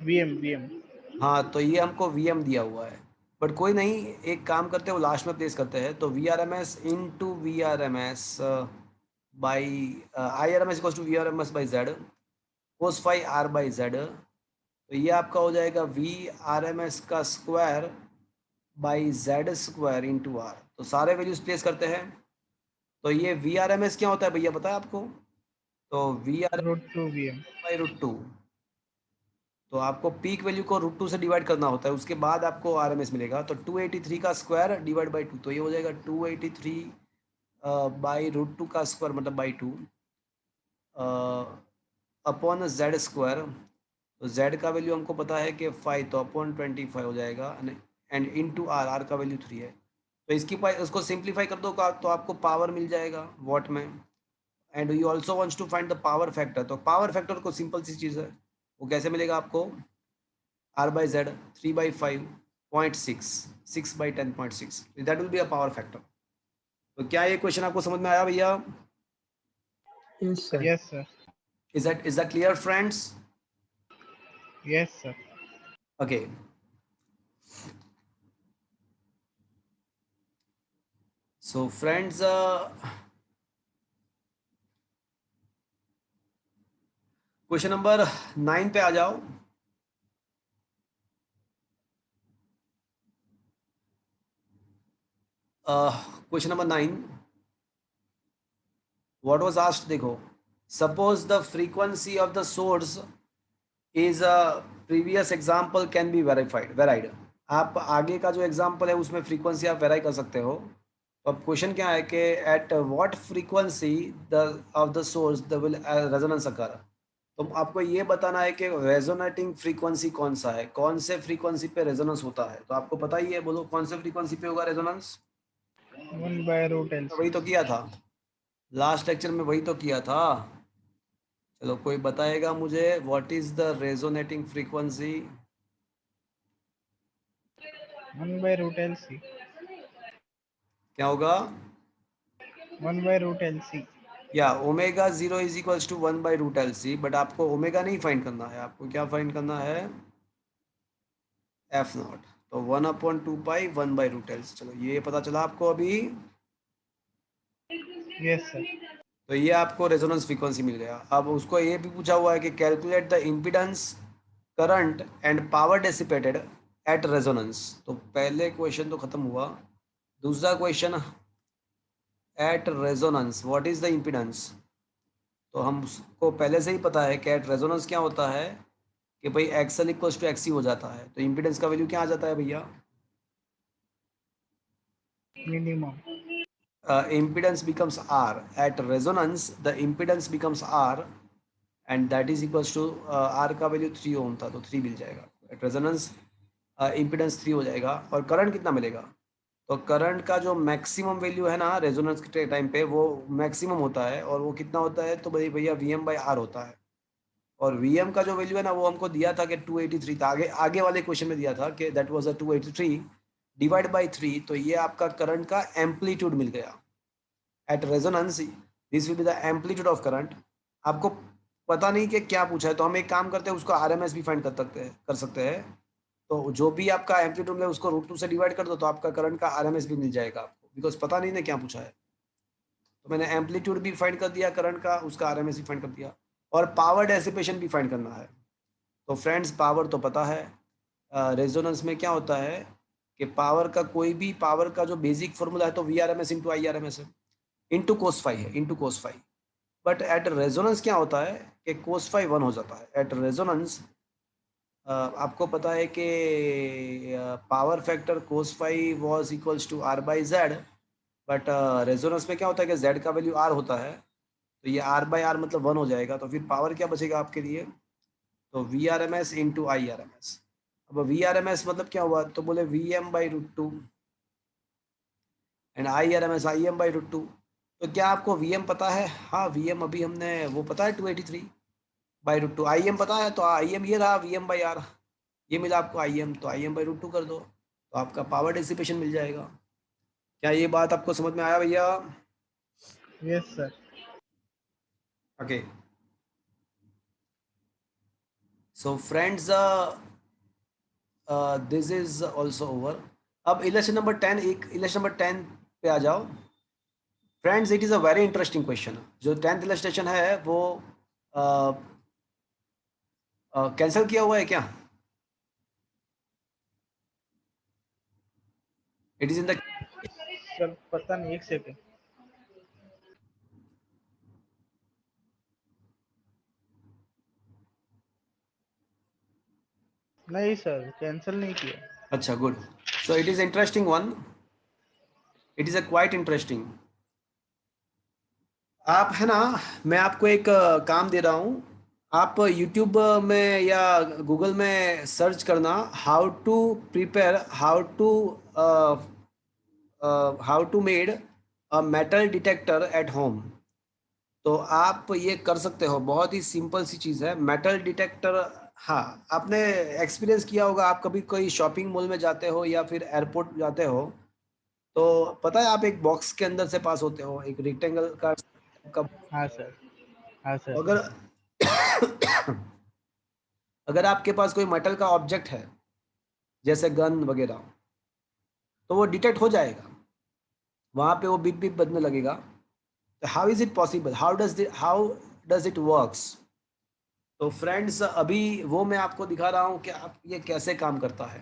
VM हाँ, तो ये हमको वी एम दिया हुआ है, बट कोई नहीं, एक काम करते हैं, वो लास्ट में प्लेस करते हैं। तो V R M S into V R M S by I R M S equals to V R M S by Z cos phi R by Z. तो ये आपका हो जाएगा वी आर एम एस का square by Z square into R. तो सारे values place करते हैं। तो ये वी आर एम एस क्या होता है भैया, पता है आपको? तो वी आर √2 VM बाई √2, तो आपको पीक वैल्यू को √2 से डिवाइड करना होता है, उसके बाद आपको आरएमएस मिलेगा। तो 283 का स्क्वायर डिवाइड बाई 2, तो ये हो जाएगा 283 बाई √2 का स्क्वायर मतलब बाई 2 अपॉन जेड स्क्वायर। तो जेड का वैल्यू हमको पता है कि 5, तो अपॉन 25 हो जाएगा and into R, R का वैल्यू 3 है। तो उसको सिंप्लीफाई कर दो तो आपको पावर मिल जाएगा वॉट में। And you also wants to find the power factor. तो पावर फैक्टर को सिंपल सी चीज़ है, वो कैसे मिलेगा आपको? R by Z 3 by 5.6, 6 by 10.6, that will be a power factor. तो क्या ये क्वेश्चन आपको समझ में आया भैया? Yes, sir. Yes sir, Is that clear, friends? yes sir. Okay. So friends, question number 9 पे आ जाओ। Question number 9, what was asked, देखो, suppose the frequency of the source is a previous example can be varied। आप आगे का जो example है उसमें फ्रीक्वेंसी आप वेराई कर सकते हो। तो अब क्वेश्चन क्या है कि at what frequency the of the source the will resonance occur. तो आपको ये बताना है कि रेजोनेटिंग फ्रीक्वेंसी कौन सा है, कौन से फ्रीक्वेंसी पे रेजोनेंस होता है। तो आपको पता ही है, बोलो कौन से फ्रीक्वेंसी पे होगा रेजोनेंस? 1/√LC। वही तो किया था लास्ट लेक्चर में, वही तो किया था। चलो, कोई बताएगा मुझे what is the resonating frequency? 1/√LC। क्या होगा? 1/√LC। या omega 0 is equals to 1/√LC, but आपको ओमेगा नहीं फाइंड करना है, आपको क्या फाइंड करना है? F naught. तो 1/2 1/√LC। चलो, ये पता चला आपको अभी। Yes sir। तो ये आपको रेजोनेंस फ्रीक्वेंसी मिल गया। अब उसको ये भी पूछा हुआ है कि calculate the impedance, current and power dissipated eight resonance. तो पहले क्वेश्चन तो खत्म हुआ, दूसरा question at resonance what is the impedance. तो हमको पहले से ही पता है कि एट रेजोनेंस क्या होता है कि भाई एक्सएल इक्वल्स टू एक्सी हो जाता है। तो इम्पीडेंस का वैल्यू क्या आ जाता है भैया? Minimum। Impedance becomes R at resonance, the impedance becomes R and that is equals to R का वैल्यू 3 ओम था, तो 3 मिल जाएगा at resonance। impedance 3 हो जाएगा। और करंट कितना मिलेगा? तो करंट का जो मैक्सिमम वैल्यू है ना रेजोनेंस के टाइम पे, वो मैक्सिमम होता है, और वो कितना होता है? तो भाई भैया VM/R होता है। और VM का जो वैल्यू है ना, वो हमको दिया था कि 283 था, आगे वाले क्वेश्चन में दिया था कि that was a 283 divide by 3। तो ये आपका करंट का एम्पलीट्यूड मिल गया। At resonance, this will be the amplitude of current। आपको पता नहीं कि क्या पूछा है, तो हम एक काम करते हैं, उसको आरएमएस भी फाइंड कर सकते हैं। तो जो भी आपका एम्पलीट्यूड है उसको √2 से डिवाइड कर दो, तो आपका करंट का आरएमएस भी मिल जाएगा आपको, बिकॉज पता नहीं ना क्या पूछा है। तो मैंने एम्पलीट्यूड भी फाइंड कर दिया करंट का, उसका आरएमएस भी फाइंड कर दिया, और पावर डेसिपेशन भी फाइंड करना है। तो फ्रेंड्स पावर तो पता है, रेजोनेंस में क्या होता है कि पावर का कोई भी पावर का जो बेसिक फॉर्मूला है तो V R M S into I R M S है, इंटू कोस फाई है, into cos phi. But at resonance क्या होता है कि कोस फाई 1 हो जाता है एट रेजोनेंस। आपको पता है कि power factor cos phi was equals to R by Z, but resonance में क्या होता है कि जेड का वैल्यू आर होता है, तो ये आर बाई आर मतलब 1 हो जाएगा, तो फिर पावर क्या बचेगा आपके लिए, तो V R M S into I R M S. अब वी आर एम एस मतलब क्या हुआ, तो बोले V M by √2 and I R M S I M by √2। तो क्या आपको वी एम पता है? हाँ वी एम अभी हमने वो पता है 283 बाई √2। आई एम पता है, तो आई एम ये रहा वी एम बाई आर, ये मिला आपको आई एम, तो आई एम बाई √2 कर दो, तो आपका पावर डिसिपेशन मिल जाएगा। क्या ये बात आपको समझ में आया भैया? Yes, sir. Okay, so friends this is also over. अब इलेक्शन नंबर 10, एक इलेक्शन नंबर 10 पे आ जाओ। Friends it is a very interesting question. जो 10th इलस्ट्रेशन है वो कैंसिल किया हुआ है क्या? It is in the sir पता नहीं, एक सेकंड। नहीं सर, कैंसिल नहीं किया। अच्छा good, so it is interesting one, it is a quite interesting. आप है ना, मैं आपको एक काम दे रहा हूँ, आप यूट्यूब में या गूगल में सर्च करना how to prepare how to made a metal detector at home. तो आप ये कर सकते हो, बहुत ही सिंपल सी चीज़ है मेटल डिटेक्टर। हाँ आपने एक्सपीरियंस किया होगा, आप कभी कोई शॉपिंग मॉल में जाते हो या फिर एयरपोर्ट जाते हो, तो पता है आप एक बॉक्स के अंदर से पास होते हो, एक रेक्टेंगल का। हाँ सर, हाँ सर। अगर अगर आपके पास कोई मेटल का ऑब्जेक्ट है जैसे गन वगैरह, तो वो डिटेक्ट हो जाएगा, वहाँ पे वो बिप बिप बजने लगेगा। तो how is it possible, how does it works? तो फ्रेंड्स अभी वो मैं आपको दिखा रहा हूँ कि आप ये कैसे काम करता है।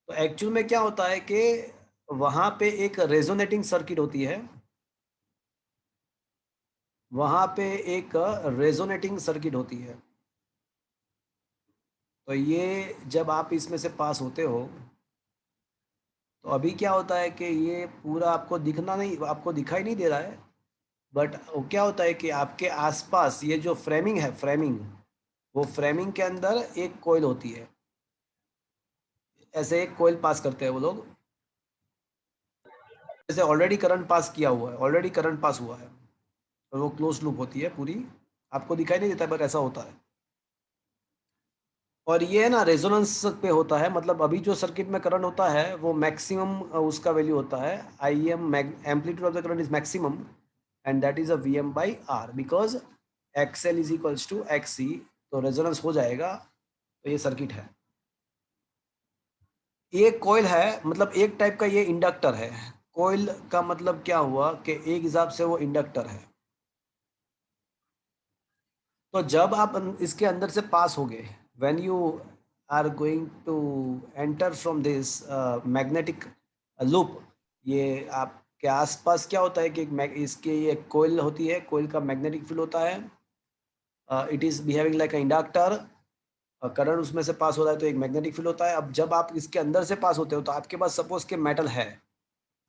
तो एक्चुअल में क्या होता है कि वहाँ पे एक रेजोनेटिंग सर्किट होती है, वहाँ पे एक रेजोनेटिंग सर्किट होती है। तो ये जब आप इसमें से पास होते हो, तो अभी क्या होता है कि ये पूरा आपको दिखना नहीं, आपको दिखाई नहीं दे रहा है, बट वो क्या होता है कि आपके आसपास ये जो फ्रेमिंग है, फ्रेमिंग, वो फ्रेमिंग के अंदर एक कोयल होती है, ऐसे एक कोयल पास करते हैं वो लोग, जैसे ऑलरेडी करंट पास किया हुआ है, ऑलरेडी करंट पास हुआ है, और वो क्लोज लूप होती है पूरी, आपको दिखाई नहीं देता बट ऐसा होता है। और ये है ना रेजोनेंस पे होता है, मतलब अभी जो सर्किट में करंट होता है वो मैक्सिमम उसका वैल्यू होता है, I m amplitude of the current is maximum and that is a V M by R, because X L is equals to X C, तो रेजोनेंस हो जाएगा। तो ये सर्किट है, ये कोयल है, मतलब एक टाइप का ये इंडक्टर है। कोयल का मतलब क्या हुआ कि एक हिसाब से वो इंडक्टर है। तो जब आप इसके अंदर से पास हो गए, when you are going to enter from this magnetic loop, ये आपके आसपास क्या होता है कि इसके ये कोयल होती है, कोयल का मैग्नेटिक फील्ड होता है, it is behaving like a inductor, current उसमें से पास हो रहा है तो एक मैग्नेटिक फील्ड होता है। अब जब आप इसके अंदर से पास होते हो तो आपके पास सपोज के मेटल है,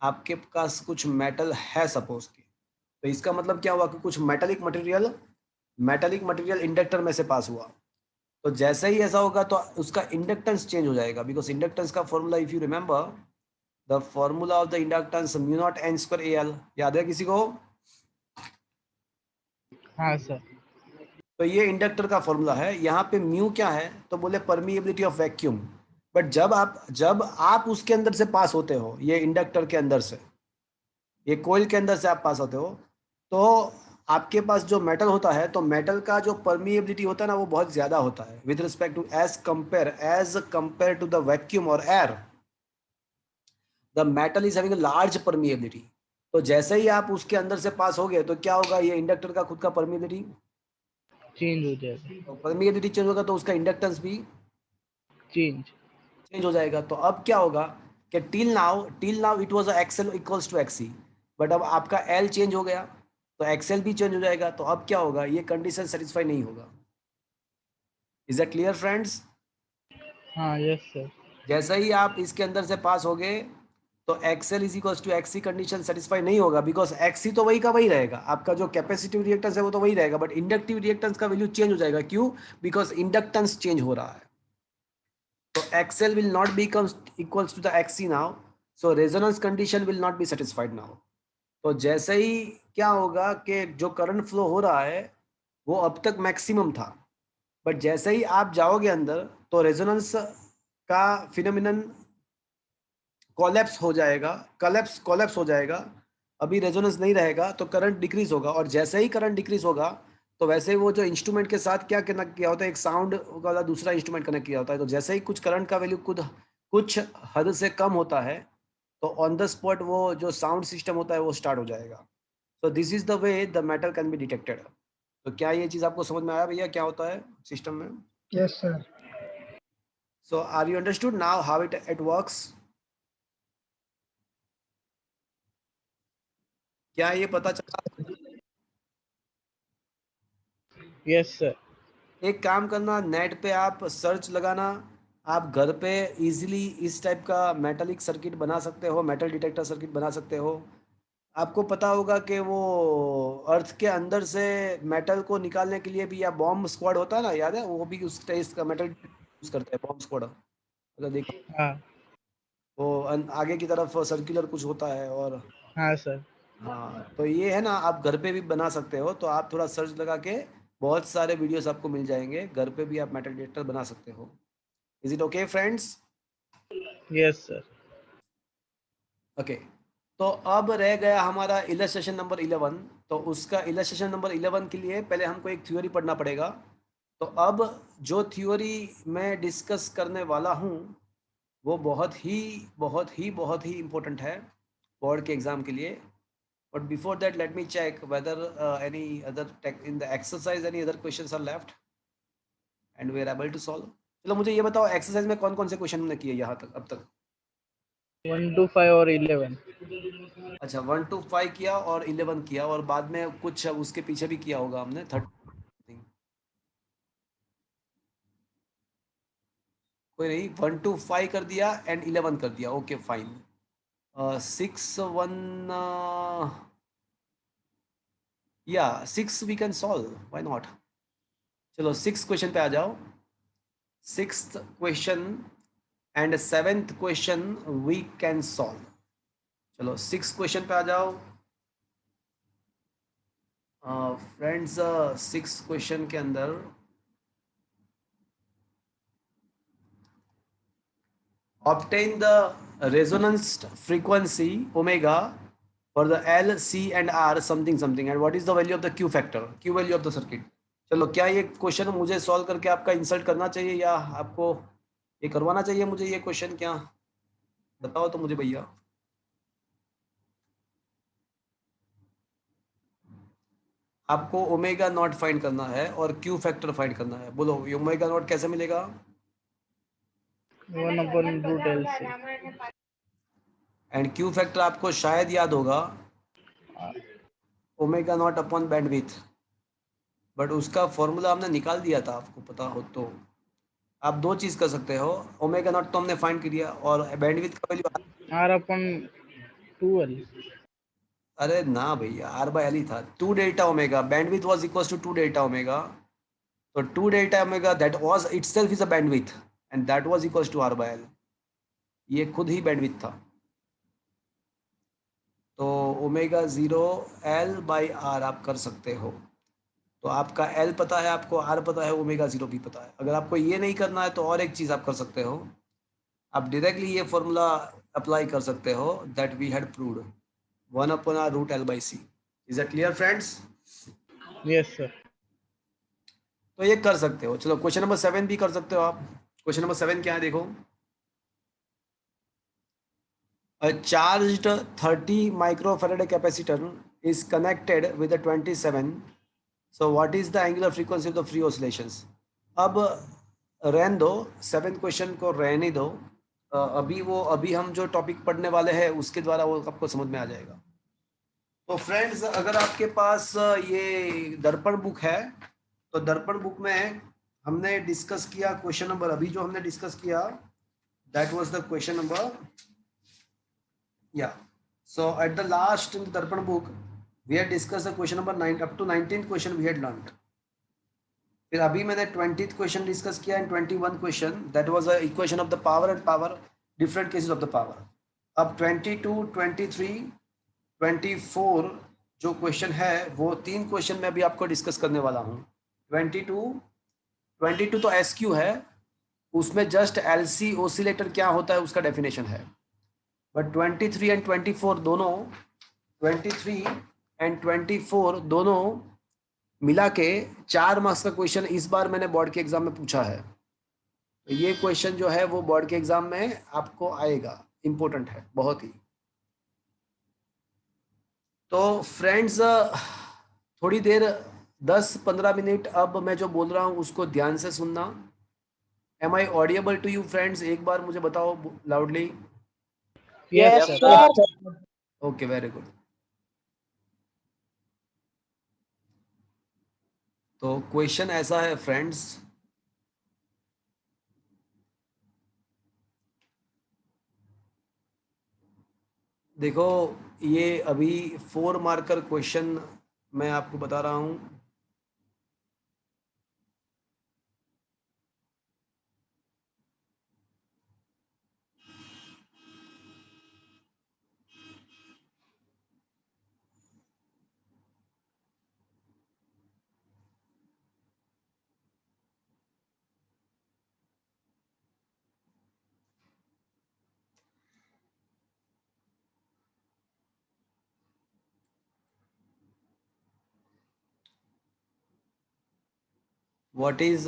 आपके पास कुछ मेटल है सपोज के, तो इसका मतलब क्या हुआ कि कुछ मेटेलिक मटेरियल इंडक्टर में से पास हुआ। तो जैसे ही ऐसा होगा तो उसका इंडक्टेंस चेंज हो जाएगा, बिकॉज इंडक्टेंस का formula if you remember, the formula of the inductance mu not an square A L, याद है किसी को? हाँ सर। तो ये इंडक्टर का फॉर्मूला है। यहाँ पे म्यू क्या है, तो बोले परमिएबिलिटी ऑफ वैक्यूम। बट जब आप उसके अंदर से पास होते हो, ये इंडक्टर के अंदर से, ये कोयल के अंदर से आप पास होते हो, तो आपके पास जो मेटल होता है तो मेटल का जो परमिएबिलिटी होता है ना वो बहुत ज़्यादा होता है with respect to as compare to the vacuum और air. The metal is having large permeability. तो जैसे ही आप उसके अंदर से पास हो गए तो क्या होगा, ये इंडक्टर का खुद का परमिएबिलिटी चेंज हो जाएगा। परमिएबिलिटी चेंज होगा तो उसका इंडक्टेंस भी चेंज हो जाएगा। तो अब क्या होगा कि till now it was XL equals to XC, but अब आपका एल चेंज हो गया तो एक्सएल भी चेंज हो जाएगा। तो अब क्या होगा, ये कंडीशन सेटिस्फाई नहीं होगा। Is that clear friends? हाँ, यस सर। जैसे ही आप इसके अंदर से पास हो गए तो XL is equals to XC condition satisfy नहीं होगा, बिकॉज एक्सी तो वही का वही रहेगा, आपका जो कैपेसिटिव रिएक्टेंस है वो तो वही रहेगा, बट इंडक्टिव रिएक्टेंस का वैल्यू चेंज हो जाएगा। क्यों? बिकॉज इंडक्टेंस चेंज हो रहा है। So XL will not become equals to the XC now. So resonance condition will not be satisfied now. तो जैसे ही क्या होगा कि जो करंट फ्लो हो रहा है वो अब तक मैक्सिमम था, बट जैसे ही आप जाओगे अंदर तो रेजोनेंस का फिनोमिनन कोलैप्स हो जाएगा, कोलैप्स हो जाएगा। अभी रेजोनेंस नहीं रहेगा तो करंट डिक्रीज होगा, और जैसे ही करंट डिक्रीज होगा तो वैसे ही वो जो इंस्ट्रूमेंट के साथ क्या कनेक्ट किया होता है, एक साउंड वाला दूसरा इंस्ट्रूमेंट कनेक्ट किया होता है। तो जैसे ही कुछ करंट का वैल्यू कुछ हद से कम होता है तो ऑन द स्पॉट वो जो साउंड सिस्टम होता है वो स्टार्ट हो जाएगा। So this is the way the metal can be detected. तो क्या ये चीज़ आपको समझ में आया भैया, क्या होता है सिस्टम में? Yes, sir. So are you understood now how it works? क्या ये पता चला? Yes sir. एक काम करना, नेट पे आप सर्च लगाना, आप घर पे इजीली इस टाइप का मेटलिक सर्किट बना सकते हो, मेटल डिटेक्टर सर्किट बना सकते हो। आपको पता होगा कि वो अर्थ के अंदर से मेटल को निकालने के लिए भी, या बॉम्ब स्क्वाड होता है ना, याद है? वो भी उस टाइप का मेटल यूज करते हैं, बॉम्ब स्क्वाड। मतलब देखो हाँ वो आगे की तरफ सर्कुलर कुछ होता है। और हाँ सर। हाँ, तो ये है ना, आप घर पे भी बना सकते हो। तो आप थोड़ा सर्च लगा के बहुत सारे वीडियोस आपको मिल जाएंगे, घर पे भी आप मेटल डिटेक्टर बना सकते हो। Is it okay friends? Yes sir. Okay, तो अब रह गया हमारा इलस्ट्रेशन नंबर 11। तो उसका इलस्ट्रेशन नंबर 11 के लिए पहले हमको एक थ्योरी पढ़ना पड़ेगा। तो अब जो थ्योरी मैं डिस्कस करने वाला हूँ वो बहुत ही इम्पोर्टेंट है बोर्ड के एग्ज़ाम के लिए। But before that let me check whether any other in the exercise any other questions are left and we are able to solve. चलो मुझे ये बताओ, एक्सरसाइज में कौन कौन से क्वेश्चन हमने किए यहाँ तक अब तक? 1 to 5 और 11। अच्छा, 1 to 5 किया और 11 किया, और बाद में कुछ उसके पीछे भी किया होगा हमने 30। कोई नहीं, 1 to 5 कर दिया एंड 11 कर दिया, ओके फाइन। 6 1 या 6 we can solve, why not. चलो 6 क्वेश्चन पे आ जाओ। 6th question and 7th question we can solve. चलो 6 क्वेश्चन पे आ जाओ फ्रेंड्स। 6 क्वेश्चन के अंदर obtain the resonance frequency omega for the L, C and R something something, and what is the value of the Q factor, Q value of the circuit। चलो, क्या ये question मुझे solve करके आपका insult करना चाहिए या आपको ये करवाना चाहिए मुझे ये क्वेश्चन? क्या बताओ तो मुझे भैया। आपको ओमेगा नॉट फाइंड करना है और क्यू फैक्टर फाइंड करना है। बोलो ओमेगा नॉट कैसे मिलेगा? 1/√LC। एंड क्यू फैक्टर आपको शायद याद होगा, omega naught upon bandwidth, but उसका फॉर्मूला हमने निकाल दिया था, आपको पता हो तो। आप दो चीज़ कर सकते हो, ओमेगा नॉट तो हमने फाइंड किया और बैंडविड्थ का वैल्यू। R/2L। अरे ना भैया, आर बाय एल ही था। 2 delta omega, bandwidth was equals to 2 delta omega. तो 2 delta omega that was itself is a bandwidth and that was equals to R by L. ये खुद ही बैंडविड्थ था। तो ओमेगा 0 एल बाई आर आप कर सकते हो। तो आपका एल पता है, आपको आर पता है, ओमेगा 0 भी पता है। अगर आपको ये नहीं करना है तो और एक चीज़ आप कर सकते हो, आप डायरेक्टली ये फॉर्मूला अप्लाई कर सकते हो that we had proved, 1/√L/C। Is that clear friends? Yes, sir. तो ये कर सकते हो। चलो क्वेश्चन नंबर 7 भी कर सकते हो आप। क्वेश्चन नंबर 7 क्या है देखो। A charged 30 microfarad capacitor is connected with a 27. So what is the angular frequency of the free oscillations? अब रहने दो, 7 क्वेश्चन को रहने दो। अभी हम जो टॉपिक पढ़ने वाले हैं उसके द्वारा वो आपको समझ में आ जाएगा। तो फ्रेंड्स, अगर आपके पास ये दर्पण बुक है तो दर्पण बुक में हमने डिस्कस किया क्वेश्चन नंबर, अभी जो हमने डिस्कस किया that was the question number, या so at the last in the Darpan book we had discuss the question number 9 up to 19th question we had learned. फिर अभी मैंने 20th क्वेश्चन डिस्कस किया and 21 question, that was a equation of the power and power, different cases of the power. अब 22, 23, 24 जो question है वो 3 question में अभी आपको डिस्कस करने वाला हूँ। 22 तो एसक्यू है, उसमें जस्ट एलसी ओसिलेटर क्या होता है उसका डेफिनेशन है। बट 23 एंड 24 दोनों, 23 एंड 24 दोनों मिला के 4 मार्क्स का क्वेश्चन इस बार मैंने बोर्ड के एग्जाम में पूछा है। तो ये क्वेश्चन जो है वो बोर्ड के एग्जाम में आपको आएगा, इंपॉर्टेंट है बहुत ही। तो फ्रेंड्स, थोड़ी देर 10-15 मिनट अब मैं जो बोल रहा हूँ उसको ध्यान से सुनना। Am I audible to you friends? एक बार मुझे बताओ loudly. Yes, Yes, sir. sir. Okay, very good. तो क्वेश्चन ऐसा है फ्रेंड्स, देखो ये अभी 4 मार्कर क्वेश्चन मैं आपको बता रहा हूँ। What is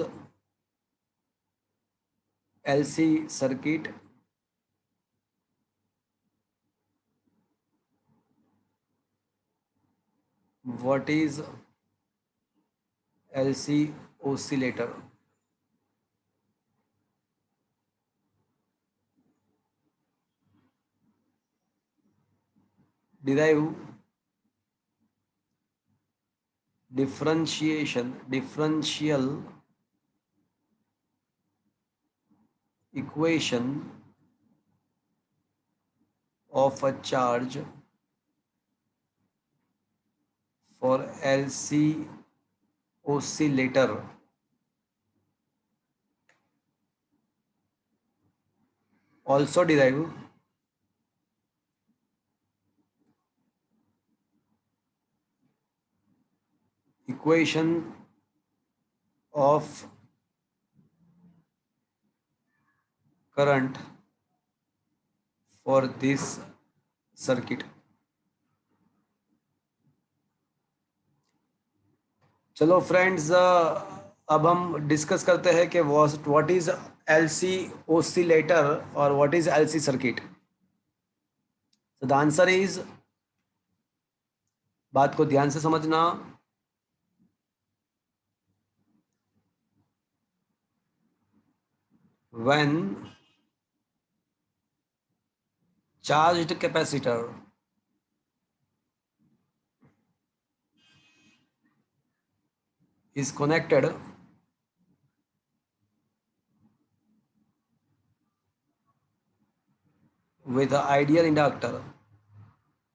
LC circuit? What is LC oscillator? Derive differential equation of a charge for LC oscillator. Also derive equation of current for this circuit. चलो फ्रेंड्स, अब हम डिस्कस करते हैं कि व्हाट इज एलसी ओसिलेटर और what is LC circuit. So the answer is, बात को ध्यान से समझना, when charged capacitor is connected with the ideal inductor।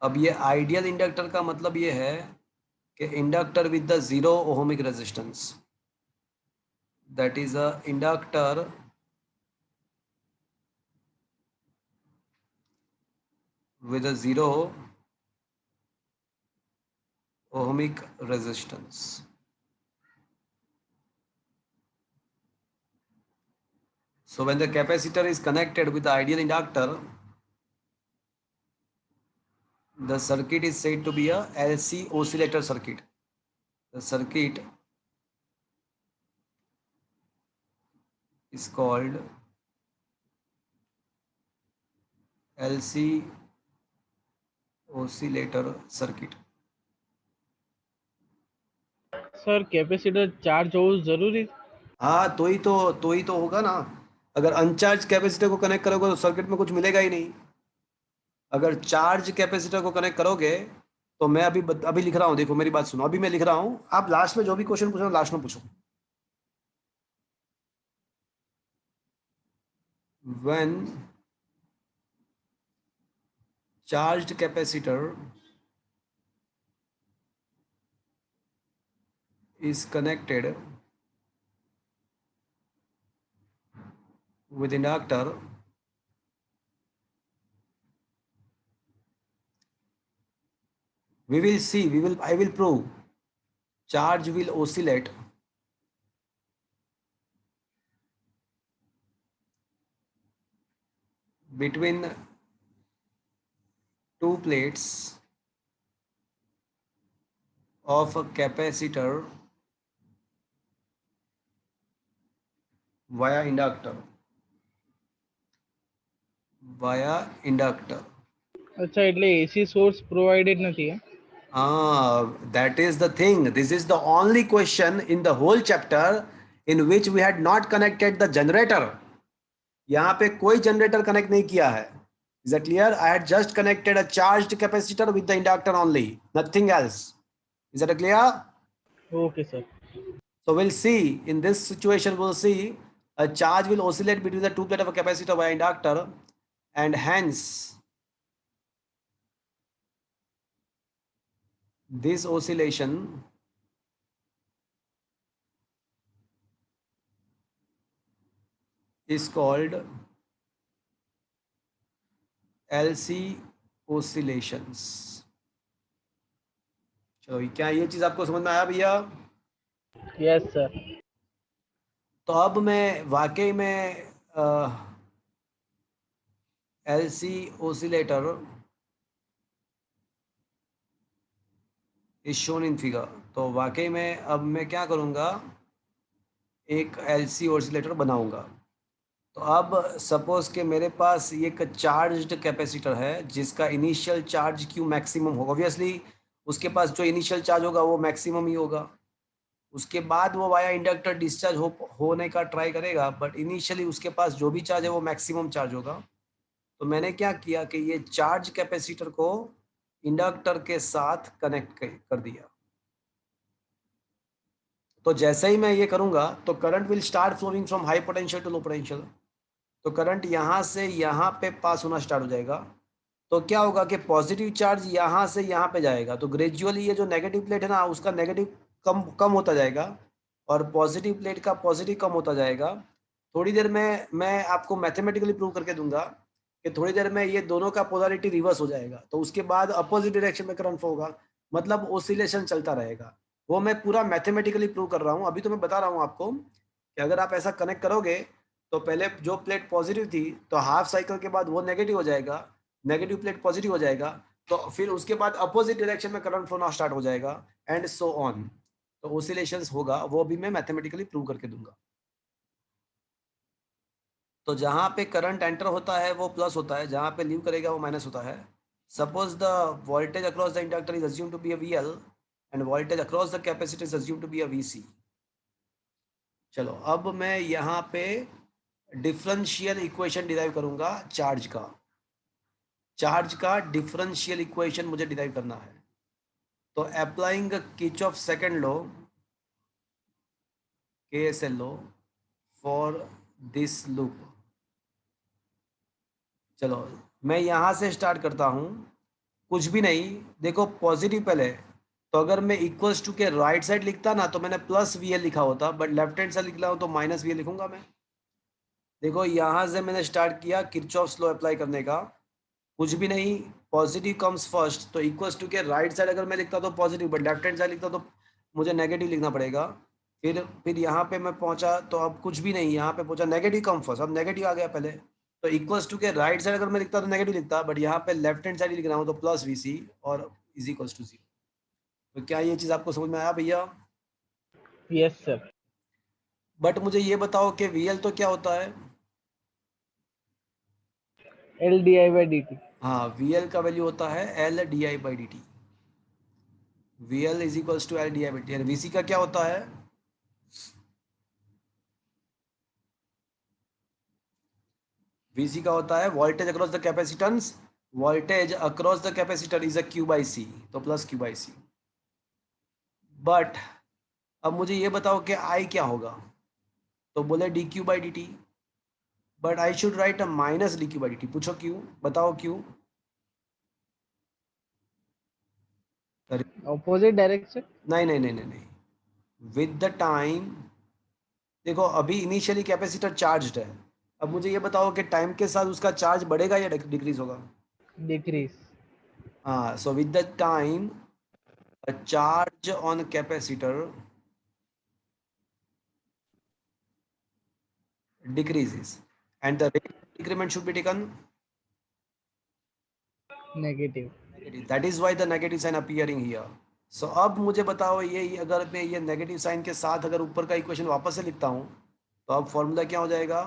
अब ये आइडियल इंडक्टर का मतलब ये है कि inductor with the 0 ohmic resistance, that is a inductor with a 0 ohmic resistance। So when the capacitor is connected with the ideal inductor, the circuit is said to be a LC oscillator circuit। the circuit is called LC oscillator circuit. Sir capacitor charge हो जरूरी? हाँ, तो ही तो होगा ना। अगर अनचार्ज capacitor को connect करोगे तो सर्किट में कुछ मिलेगा ही नहीं। अगर चार्ज कैपेसिटर को कनेक्ट करोगे तो मैं अभी लिख रहा हूँ, देखो मेरी बात सुनो, अभी मैं लिख रहा हूँ, आप लास्ट में जो भी क्वेश्चन पूछो लास्ट में पूछो। When charged capacitor is connected with inductor, I will prove charge will oscillate between two plates of a capacitor via inductor. अच्छा, એટલે એસી સોર્સ પ્રોવાઇડેડ નથી હે? That is the thing. This is the only question in the whole chapter in which we had not connected the generator. यहाँ पे कोई generator connect नहीं किया है. Is that clear? I had just connected a charged capacitor with the inductor only, nothing else. Is that clear? Okay sir. So we'll see in this situation, we'll see a charge will oscillate between the two plate of a capacitor by inductor, and hence this oscillation is called LC oscillations. चलो, क्या ये चीज आपको समझ में आया भैया? Yes sir. तो अब मैं वाकई में LC oscillator is shown in figure. तो वाकई में अब मैं क्या करूँगा, एक LC oscillator बनाऊंगा. तो अब सपोज के मेरे पास ये एक चार्ज्ड कैपेसिटर है जिसका इनिशियल चार्ज Q मैक्सिमम होगा. ऑब्वियसली उसके पास जो इनिशियल चार्ज होगा वो मैक्सिमम ही होगा. उसके बाद वो वाया इंडक्टर डिस्चार्ज होने का ट्राई करेगा, बट इनिशियली उसके पास जो भी चार्ज है वो मैक्सिमम चार्ज होगा. तो मैंने क्या किया कि ये चार्ज कैपेसिटर को इंडक्टर के साथ कनेक्ट कर दिया. तो जैसे ही मैं ये करूंगा तो current will start flowing from high potential to low potential. तो करंट यहाँ से यहाँ पे पास होना स्टार्ट हो जाएगा. तो क्या होगा कि पॉजिटिव चार्ज यहाँ से यहाँ पे जाएगा, तो ग्रेजुअली ये जो नेगेटिव प्लेट है ना उसका नेगेटिव कम होता जाएगा और पॉजिटिव प्लेट का पॉजिटिव कम होता जाएगा. थोड़ी देर में मैं आपको मैथमेटिकली प्रूव करके दूंगा कि थोड़ी देर में ये दोनों का पोलैरिटी रिवर्स हो जाएगा. तो उसके बाद अपोजिट डायरेक्शन में करंट फ्लो होगा, मतलब ओसिलेशन चलता रहेगा. वो मैं पूरा मैथमेटिकली प्रूव कर रहा हूँ. अभी तो मैं बता रहा हूँ आपको कि अगर आप ऐसा कनेक्ट करोगे तो पहले जो प्लेट पॉजिटिव थी तो हाफ साइकिल के बाद वो नेगेटिव हो जाएगा, नेगेटिव प्लेट पॉजिटिव हो जाएगा, तो फिर उसके बाद अपोजिट डायरेक्शन में करंट फ्लो स्टार्ट हो जाएगा एंड सो ऑन. तो ओसिलेशंस होगा, वो भी मैं मैथमेटिकली प्रूव करके दूंगा. तो जहां पे करंट एंटर होता है वो प्लस होता है, जहां पे लीव करेगा वो माइनस होता है. Suppose the voltage across the inductor is assumed to be a VL and voltage across the capacitor is assumed to be a VC. चलो, अब मैं यहाँ पे डिफरेंशियल इक्वेशन डिराइव करूंगा. चार्ज का डिफरेंशियल इक्वेशन मुझे डिराइव करना है. तो applying Kirchhoff second law, KSL law for this loop. चलो, मैं यहाँ से स्टार्ट करता हूँ. कुछ भी नहीं, देखो पॉजिटिव पहले, तो अगर मैं इक्वल्स टू के राइट साइड लिखता ना तो मैंने प्लस VL लिखा होता, बट लेफ्ट हैंड साइड लिख रहा हूँ तो माइनस VL लिखूंगा मैं. देखो यहाँ से मैंने स्टार्ट किया किरचॉफ्स लॉ अप्लाई करने का. कुछ भी नहीं, पॉजिटिव कम्स फर्स्ट, तो इक्वल्स टू के राइट साइड अगर मैं लिखता तो positive, but left hand side लिखता तो मुझे नेगेटिव लिखना पड़ेगा. फिर यहाँ पे मैं पहुँचा तो अब कुछ भी नहीं, यहाँ पे पहुँचा नेगेटिव कम फर्स्ट, अब नेगेटिव आ गया पहले. तो इक्वल्स टू के राइट साइड अगर मैं लिखता तो नेगेटिव लिखता, बट यहाँ पे लेफ्ट हैंड साइड लिख रहा हूँ तो प्लस VC और इज इक्वल्स टू 0. तो क्या ये चीज़ आपको समझ में आया भैया? Yes, sir. बट मुझे ये बताओ कि VL तो क्या होता है? L di by dt. हाँ, VL का वैल्यू होता है L di by dt। VL is equals to L di by dt। VC का क्या होता है? VC का होता है voltage across the capacitance. Voltage across the capacitor is a Q by C, तो plus Q by C। But अब मुझे ये बताओ कि I क्या होगा? तो बोले dq by dt, but I should write a minus dq by dt। पूछो क्यों, बताओ क्यों? अरे, Opposite direction. नहीं नहीं नहीं नहीं नहीं, विद द टाइम देखो अभी इनिशियली कैपेसिटर चार्ज्ड है। अब मुझे ये बताओ कि टाइम के साथ उसका चार्ज बढ़ेगा या डिक्रीज होगा? Decrease. हाँ, so with the time charge on capacitor decreases and the rate of decrement should be taken Negative. negative. That is why the negative sign appearing here. So अब मुझे बताओ ये अगर मैं ये नेगेटिव साइन के साथ अगर ऊपर का इक्वेशन वापस से लिखता हूँ तो अब फॉर्मूला क्या हो जाएगा?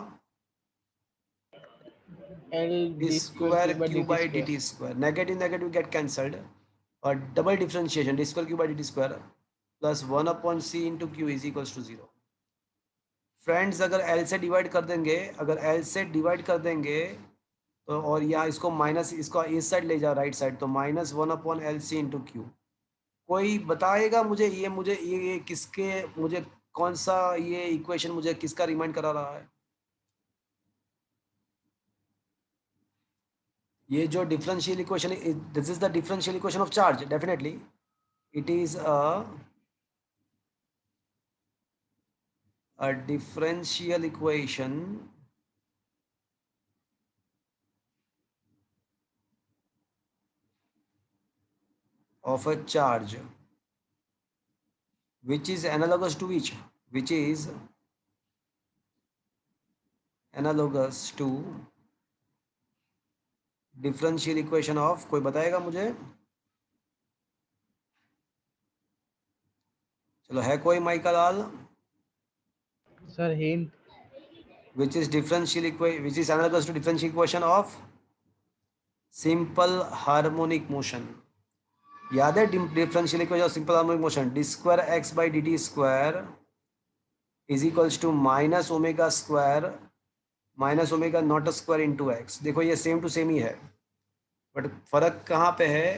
L d d square square q by q dt by d square. T square, negative negative get cancelled और double differentiation d square q by D T square plus 1/c into q is equals to 0। Friends अगर L से divide कर देंगे, अगर L से divide कर देंगे तो और यहाँ इसको माइनस, इसको इस साइड ले जाओ राइट साइड, तो माइनस 1/LC इंटू क्यू। कोई बताएगा मुझे ये किसके, मुझे कौन सा ये इक्वेशन मुझे किसका रिमाइंड करा रहा है? ये जो differential equation, this is the differential equation of charge. Definitely it is a differential equation of a charge which is analogous to which is analogous to differential equation of, कोई बताएगा मुझे? चलो, है कोई mica Lal? Sir, hint. which is which is analogous to differential equation of simple harmonic motion। याद है differential equation of simple harmonic motion? D square x by D T square is equals to minus omega square minus omega naught square into X. देखो ये same to same ही है, but फर्क कहाँ पे है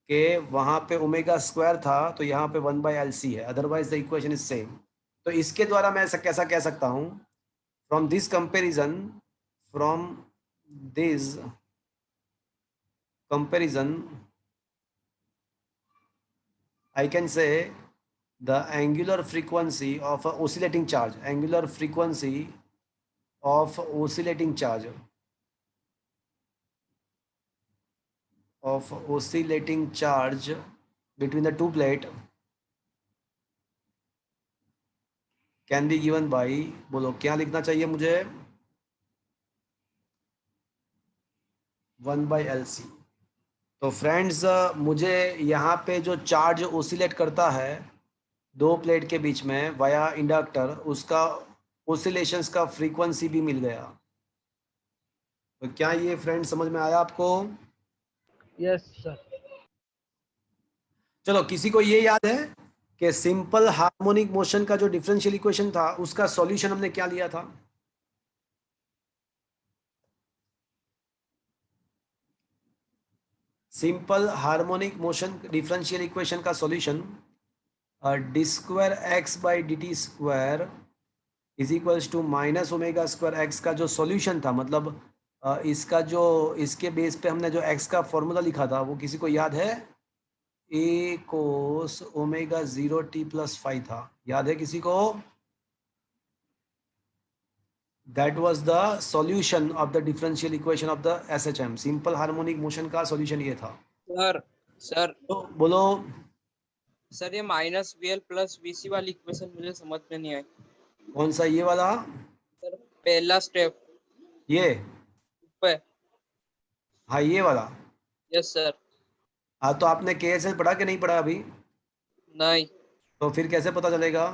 कि वहाँ पे ओमेगा स्क्वायर था तो यहाँ पे 1/LC है, otherwise the equation is same. तो इसके द्वारा मैं ऐसा कैसा कह सकता हूँ, from this comparison I can say the angular frequency of a oscillating charge, angular frequency of oscillating charge, between the two plate can be given by, बोलो क्या लिखना चाहिए मुझे? 1/LC। तो फ्रेंड्स मुझे यहाँ पे जो चार्ज ओसिलेट करता है दो प्लेट के बीच में वाया इंडक्टर, उसका ओसिलेशंस का फ्रीक्वेंसी भी मिल गया। तो क्या ये फ्रेंड समझ में आया आपको? Yes, sir. चलो, किसी को ये याद है कि सिंपल हार्मोनिक मोशन का जो डिफरेंशियल इक्वेशन था उसका सॉल्यूशन हमने क्या लिया था? Simple harmonic motion differential equation का solution d square x by D T square is equals to minus omega square x का जो सॉल्यूशन था, मतलब इसका जो इसके बेस पे हमने जो एक्स का फॉर्मूला लिखा था वो किसी को याद है? ए कोस ओमेगा 0 t प्लस 5 था, याद है किसी को? That was the solution of the differential equation of the SHM, simple harmonic motion का सॉल्यूशन ये था। सर तो बोलो सर ये माइनस VL प्लस VC वाली इक्वेशन मुझे समझ में नहीं आई। कौन सा, ये वाला? सर पहला स्टेप ये पे। हाँ, ये वाला। Yes sir. हाँ, तो आपने KSL पढ़ा कि नहीं पढ़ा अभी? नहीं। तो फिर कैसे पता चलेगा?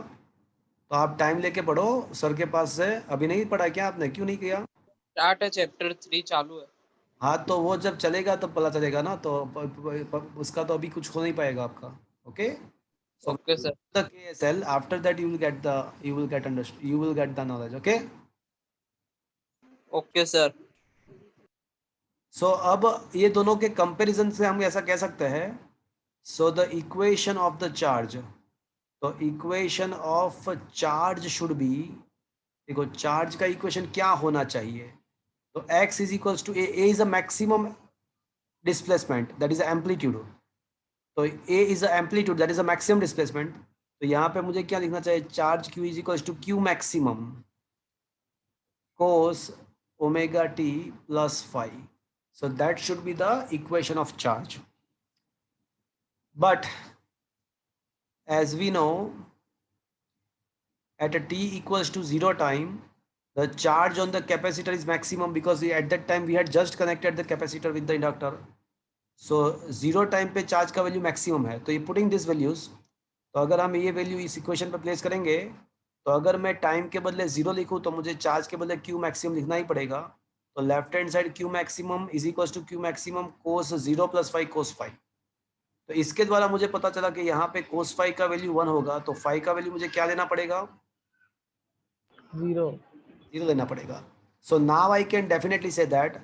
तो आप टाइम लेके पढ़ो सर के पास से। अभी नहीं पढ़ा क्या आपने, क्यों नहीं किया? स्टार्ट है, चैप्टर 3 चालू है। हाँ तो वो जब चलेगा तब पता चलेगा ना, तो उसका तो अभी कुछ हो नहीं पाएगा आपका। Okay, so okay sir. the KSL, after that you will get the, you will get the knowledge. Okay, okay sir. so अब ये दोनों के कंपैरिजन से हम ऐसा कह सकते हैं, so the equation of the charge, तो equation of charge should be, देखो चार्ज का इक्वेशन क्या होना चाहिए, तो x is equals to a is a maximum displacement, that is amplitude, तो a is a amplitude, that is a maximum displacement, तो यहाँ पे मुझे क्या लिखना चाहिए, charge q is equals to q maximum cos omega t plus phi, so that should be the equation of charge. But as we know, at a t equals to 0 time, the charge on the capacitor is maximum, because at that time we had just connected the capacitor with the inductor. So 0 time पे charge का value maximum है, तो ये putting this values, तो अगर हम ये value इस इक्वेशन पर प्लेस करेंगे, तो अगर मैं टाइम के बदले 0 लिखूँ तो मुझे चार्ज के बदले क्यू मैक्सिमम लिखना ही पड़ेगा, तो left hand side Q maximum is equal to Q maximum cos 0 plus five cos five, तो इसके द्वारा मुझे पता चला कि यहाँ पे कोस फाइव का वैल्यू 1 होगा, तो फाइव का वैल्यू मुझे क्या लेना पड़ेगा, 0. 0 लेना पड़ेगा. So now I can definitely say that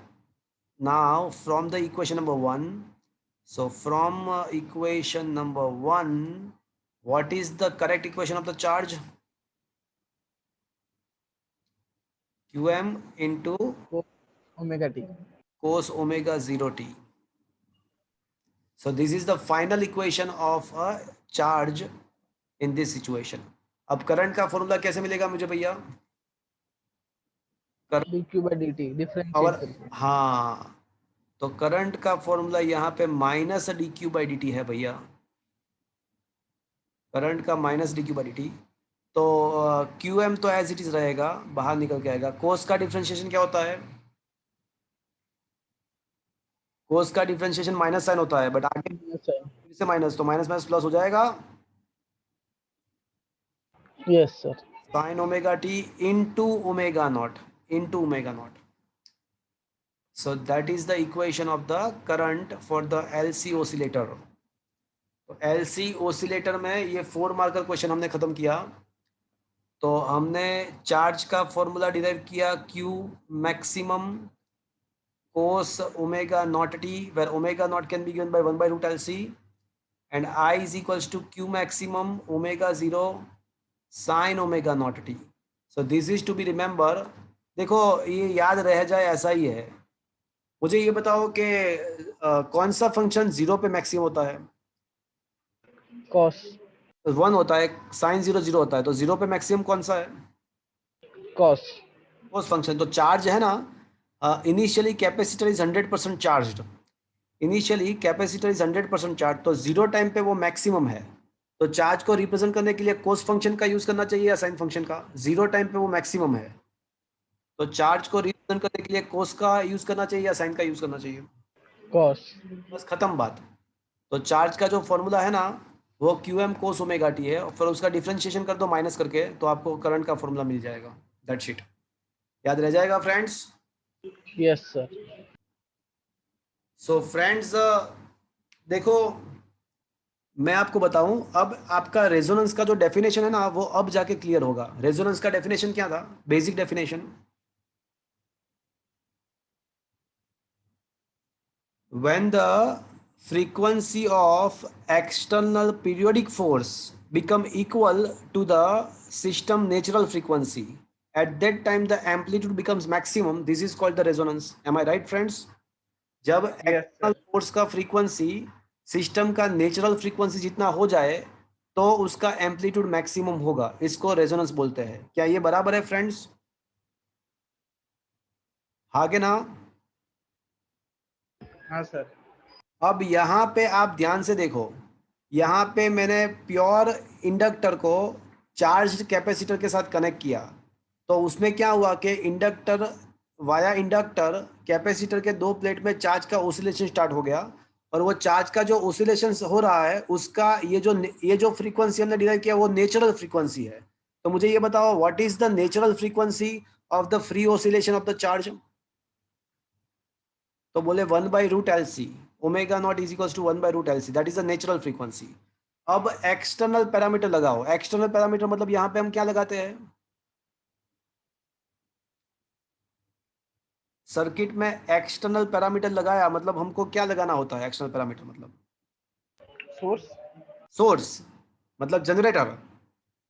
now from the equation number 1, so from equation number 1, what is the correct equation of the charge? Qm into Omega t. cos omega 0 t. So this is the final equation of a charge in this situation. अब current का formula कैसे मिलेगा मुझे भैया? dq by dt differentiate और करके. हाँ, तो करंट का फॉर्मूला यहाँ पे minus D Q by D T है भैया, करंट का minus D Q by D T, तो क्यू एम तो एज इट इज रहेगा, बाहर निकल के आएगा. कोस का डिफ्रेंशिएशन क्या होता है, कोस का डिफ्रेंशिएशन माइनस साइन होता है, बट आगे फिर से माइनस, तो माइनस माइनस प्लस हो जाएगा, yes sir. Sine omega T into omega naught, into omega naught. So that is the equation of the current for the LC oscillator. तो LC oscillator में ये 4 मार्कर क्वेश्चन हमने खत्म किया. तो हमने चार्ज का फॉर्मूला डिराइव किया Q maximum cos omega naught t, where omega naught can be given by 1 by root LC, and I is equals to Q maximum omega 0 sin omega naught t. So this is to be remember. देखो ये याद रह जाए ऐसा ही है. मुझे ये बताओ कि कौन सा फंक्शन 0 पे मैक्सिमम होता है? cos 1 होता है, साइन 0 0 होता है, तो 0 पे मैक्सिमम कौन सा है? cos. कोस फंक्शन. तो चार्ज है ना, initially capacitor is 100% charged, initially capacitor is 100% charge, तो 0 टाइम पे वो मैक्सिमम है, तो चार्ज को रिप्रेजेंट करने के लिए कोस फंक्शन का यूज करना चाहिए या साइन फंक्शन का? 0 टाइम पे वो मैक्सिमम है, तो चार्ज को रिप्रेजेंट करने के लिए कोस का यूज करना चाहिए या साइन का यूज करना चाहिए? cos. बस खत्म बात. तो चार्ज का जो फॉर्मूला है ना वो Q M cos omega T है, और फिर उसका डिफरेंशिएशन कर दो माइनस करके, तो आपको करंट का फॉर्मूला मिल जाएगा. That's it. याद रह जाएगा friends? Yes sir. So friends देखो मैं आपको बताऊं, अब आपका रेजोनेंस का जो डेफिनेशन है ना वो अब जाके क्लियर होगा. रेजोनेंस का डेफिनेशन क्या था, basic definition, when the frequency of external periodic force become equal to the system natural frequency, at that time the amplitude becomes maximum. This is called the resonance. Am I right friends? जब external force का frequency system का natural frequency जितना हो जाए तो उसका amplitude maximum होगा, इसको रेजोनेंस बोलते हैं. क्या ये बराबर है फ्रेंड्स? आगे ना. हाँ सर. अब यहाँ पे आप ध्यान से देखो, यहाँ पे मैंने प्योर इंडक्टर को चार्ज कैपेसिटर के साथ कनेक्ट किया, तो उसमें क्या हुआ कि इंडक्टर वाया इंडक्टर कैपेसिटर के 2 प्लेट में चार्ज का ओसिलेशन स्टार्ट हो गया, और वो चार्ज का जो ओसिलेशन हो रहा है उसका ये जो फ्रीक्वेंसी हमने डिराइव किया वो नेचुरल फ्रीक्वेंसी है. तो मुझे ये बताओ what is the natural frequency of the free oscillation of the charge? तो बोले 1/√LC, omega naught is equal to 1/√LC, that is the natural frequency. अब एक्सटर्नल पैरामीटर लगाओ। एक्सटर्नल पैरामीटर मतलब यहाँ पे हम क्या लगाते हैं? सर्किट में एक्सटर्नल पैरामीटर लगाया मतलब हमको क्या लगाना होता है? एक्सटर्नल पैरामीटर मतलब सोर्स। सोर्स, मतलब जनरेटर।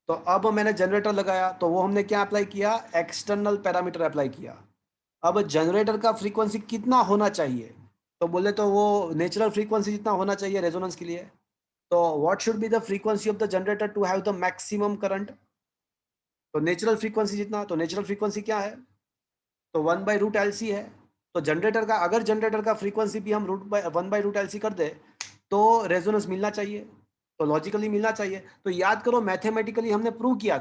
तो अब मैंने जनरेटर लगाया तो वो हमने क्या अप्लाई किया? एक्सटर्नल पैरामीटर अप्लाई किया। अब जनरेटर का फ्रीक्वेंसी कितना होना चाहिए? तो बोले तो वो नेचुरल फ्रीक्वेंसी जितना होना चाहिए रेजोनेंस के लिए। तो what should be the frequency of the generator to have the maximum current? तो नेचुरल फ्रीक्वेंसी जितना, तो नेचुरल फ्रीक्वेंसी क्या है? तो 1/√LC है। तो जनरेटर का, अगर जनरेटर का फ्रीक्वेंसी भी हम 1/√LC कर दे तो रेजोनेंस मिलना चाहिए, तो लॉजिकली मिलना चाहिए। तो याद करो मैथमेटिकली हमने प्रूव किया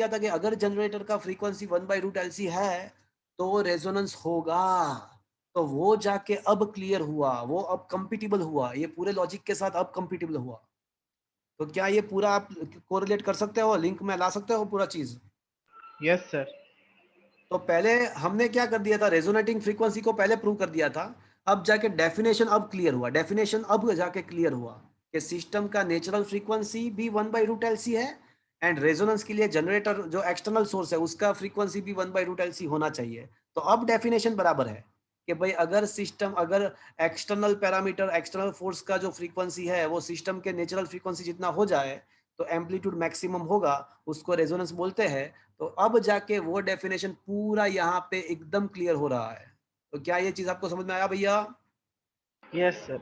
था, कि अगर जनरेटर का फ्रीक्वेंसी 1/√LC है तो रेजोनेंस होगा। तो वो जाके अब क्लियर हुआ, वो अब कंपेटिबल हुआ, ये पूरे लॉजिक के साथ अब कंपेटिबल हुआ। तो क्या ये पूरा आप कोरिलेट कर सकते हो, लिंक में ला सकते हो पूरा चीज? Yes sir. तो पहले हमने क्या कर दिया था? रेजोनेटिंग फ्रीक्वेंसी को पहले प्रूव कर दिया था। अब जाके डेफिनेशन अब क्लियर हुआ, कि सिस्टम का नेचुरल फ्रीक्वेंसी भी 1/√LC है, एंड रेजोनेंस के लिए जनरेटर जो एक्सटर्नल सोर्स है उसका फ्रीक्वेंसी भी 1/√LC होना चाहिए। तो अब डेफिनेशन बराबर है कि भाई अगर सिस्टम, अगर एक्सटर्नल पैरामीटर, एक्सटर्नल फोर्स का जो फ्रीक्वेंसी है वो सिस्टम के नेचुरल फ्रीक्वेंसी जितना हो जाए तो एम्पलीट्यूड मैक्सिमम होगा, उसको रेजोनेंस बोलते हैं। तो अब जाके वो डेफिनेशन पूरा यहाँ पे एकदम क्लियर हो रहा है। तो क्या ये चीज आपको समझ में आया भैया? Yes sir.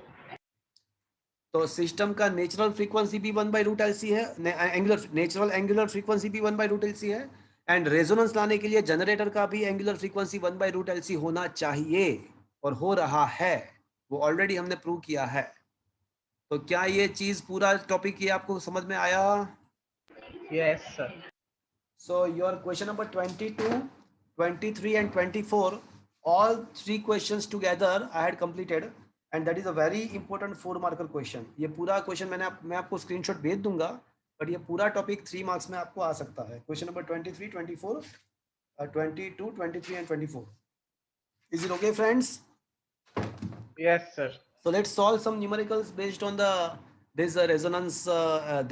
तो सिस्टम का नेचुरल फ्रीक्वेंसी भी 1/√LC है, नेचुरल एंगुलर फ्रीक्वेंसी भी 1/√LC है, एंड रेजोनेंस लाने के लिए जनरेटर का भी एंगुलर फ्रीक्वेंसी 1/√LC होना चाहिए, और हो रहा है, वो ऑलरेडी हमने प्रूव किया है। तो क्या ये चीज पूरा टॉपिक ये आपको समझ में आया? Yes sir. So your question number 22, 23 and 24, all three questions together I had completed, and that is a very important 4 marker question. ये पूरा क्वेश्चन मैं आपको स्क्रीनशॉट भेज दूंगा, बट ये पूरा टॉपिक 3 मार्क्स में आपको आ सकता है। Question number 23, 24, 22, 23 and 24. Is it okay, friends? Yes sir. So let's solve some numericals based on this resonance,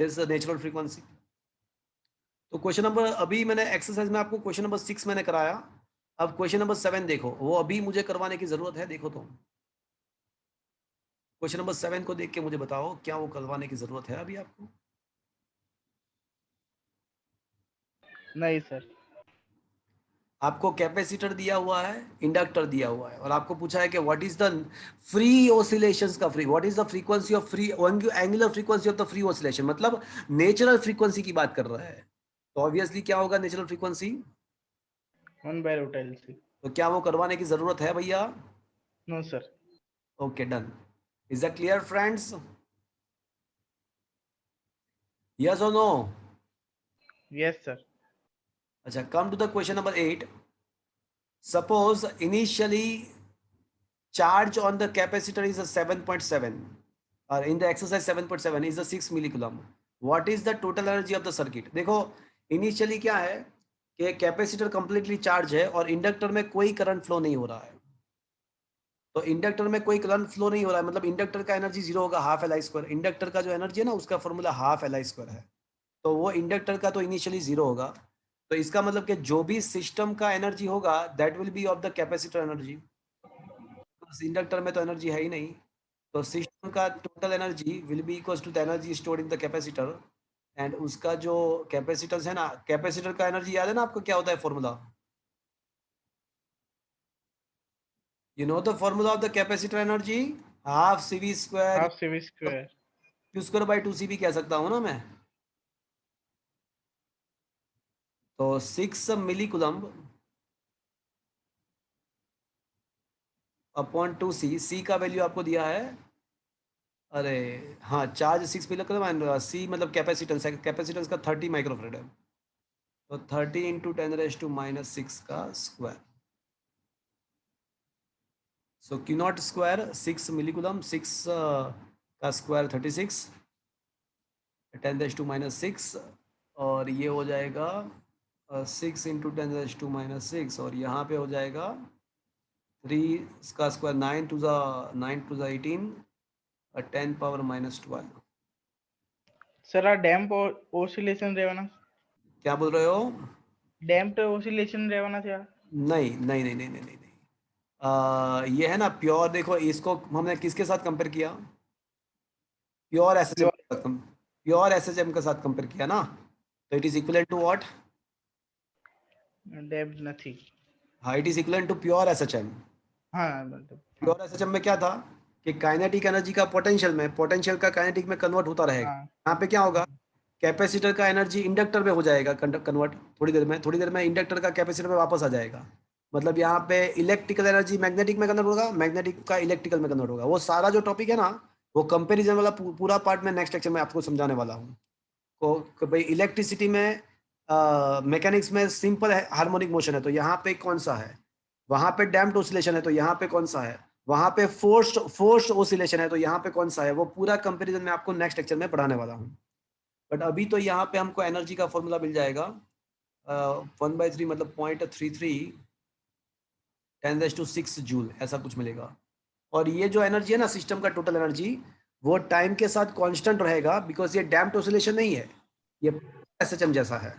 this natural frequency. तो क्वेश्चन नंबर, अभी मैंने एक्सरसाइज में आपको क्वेश्चन नंबर 6 मैंने कराया। अब क्वेश्चन नंबर 7 देखो, वो अभी मुझे करवाने की जरूरत है। देखो तो क्वेश्चन नंबर 7 को देख के मुझे बताओ क्या वो करवाने की जरूरत है अभी आपको? नहीं सर। आपको कैपेसिटर दिया हुआ है, इंडक्टर दिया हुआ है, और आपको पूछा है कि what is the free oscillations का free, what is the frequency of free, angular frequency of the free oscillation, मतलब नेचुरल फ्रीक्वेंसी की बात कर रहा है। तो ऑब्वियसली क्या होगा नेचुरल फ्रीक्वेंसी? 1/√LC। तो क्या वो करवाने की जरूरत है भैया? No sir. Okay, done. Is that clear, friends? Yes or no? Yes sir. अच्छा, come to the question number 8. Suppose initially charge on the capacitor is a 7.7, or in the exercise 7.7 is a 6 millicoulomb. What is the total energy of the circuit? देखो initially क्या है कि capacitor completely charge है और inductor में कोई current flow नहीं हो रहा है। तो इंडक्टर में कोई करंट फ्लो नहीं हो रहा है मतलब इंडक्टर का एनर्जी जीरो होगा, half L I square. Inductor का जो एनर्जी है ना उसका formula half L I square है, तो वो इंडक्टर का तो इनिशियली जीरो होगा। तो इसका मतलब कि जो भी सिस्टम का एनर्जी होगा that will be of the capacitor energy. Inductor में तो एनर्जी है ही नहीं, तो सिस्टम का total energy will be equal to the energy stored in the capacitor, and उसका जो कैपेसिटर है ना, कैपेसिटर का एनर्जी याद है ना आपको क्या होता है formula? You know the formula of the capacitor energy? Half CV square, half CV square. Q square by 2CB कह सकता हूँ ना मैं। तो 6 milli coulomb upon 2C, C का वैल्यू आपको दिया है, अरे हाँ, charge 6 milli coulomb and C मतलब कैपेसिटेंस है, कैपेसिटेंस का 30 माइक्रोफेरेड है, तो 30 इंटू 10⁻⁻6 का square. So Q naught square 6 milli coulomb, 6 का स्क्वायर 36, 10⁻⁻6 और ये हो जाएगा 6 इंटू 10⁻⁻⁶ और यहाँ पे हो जाएगा 3 का स्क्वायर 9 टू ज़ा 18 और 10 पावर -12। सर आ डैम्प ઓસિલેશન રહેવાના क्या बोल रहे हो? ડેમ્પ્ડ ઓસિલેશન રહેવાના છે આ नहीं नहीं नहीं नहीं नहीं नहीं, नहीं। ये है ना प्योर, देखो इसको हमने किसके साथ कंपेयर किया? प्योर एसएचएम के साथ, प्योर एसएचएम के साथ कंपेयर किया ना, तो it is equal to what? Damp નથી हाँ, it is equal to pure SHM. हाँ मतलब प्योर एसएचएम में क्या था कि काइनेटिक एनर्जी का पोटेंशियल में, पोटेंशियल का काइनेटिक में कन्वर्ट होता रहेगा। हाँ यहाँ पे क्या होगा, कैपेसिटर का एनर्जी इंडक्टर में हो जाएगा कन्वर्ट, थोड़ी देर में इंडक्टर का कैपेसिटर में वापस आ जाएगा। मतलब यहाँ पे इलेक्ट्रिकल एनर्जी मैग्नेटिक में कन्वर्ट होगा, मैग्नेटिक का इलेक्ट्रिकल में कन्वर्ट होगा। वो सारा जो टॉपिक है ना, वो कंपैरिजन वाला पूरा पार्ट में नेक्स्ट लेक्चर में आपको समझाने वाला हूँ। को भाई इलेक्ट्रिसिटी में मैकेनिक्स में सिंपल हार्मोनिक मोशन है तो यहाँ पे कौन सा है, वहाँ पे डैम्प्ड ऑसिलेशन है तो यहाँ पे कौन सा है, वहाँ पे फोर्स्ड ऑसिलेशन है तो यहाँ पे कौन सा है, वो पूरा कंपैरिजन में आपको नेक्स्ट लेक्चर में पढ़ाने वाला हूँ। बट अभी तो यहाँ पे हमको एनर्जी का फॉर्मूला मिल जाएगा 1/3 मतलब 0.33 10⁻⁶ जूल, ऐसा कुछ मिलेगा। और ये जो एनर्जी है ना सिस्टम का टोटल एनर्जी, वो टाइम के साथ कांस्टेंट रहेगा, बिकॉज ये डैम्प्ड ऑसिलेशन नहीं है, ये एसएचएम जैसा है।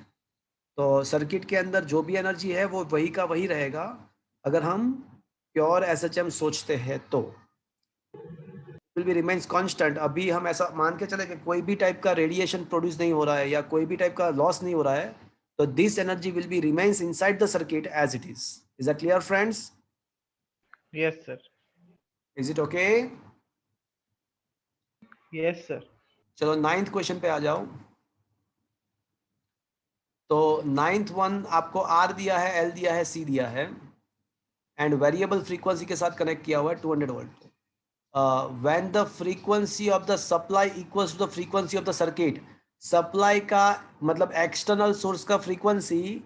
तो सर्किट के अंदर जो भी एनर्जी है वो वही का वही रहेगा अगर हम प्योर एसएचएम सोचते हैं तो, विल बी रिमेन्स कांस्टेंट। अभी हम ऐसा मान के चले कि कोई भी टाइप का रेडिएशन प्रोड्यूस नहीं हो रहा है या कोई भी टाइप का लॉस नहीं हो रहा है, तो this energy will be remains inside the circuit as it is. Is that clear friends? Yes sir is it okay? Yes sir चलो 9th क्वेश्चन पे आ जाओ। तो 9th वन आपको आर दिया है, एल दिया है, सी दिया है एंड वेरिएबल फ्रीक्वेंसी के साथ कनेक्ट किया हुआ है 200 volt. When the frequency of the supply equals to the frequency of the circuit, supply का मतलब एक्सटर्नल सोर्स का फ्रीक्वेंसी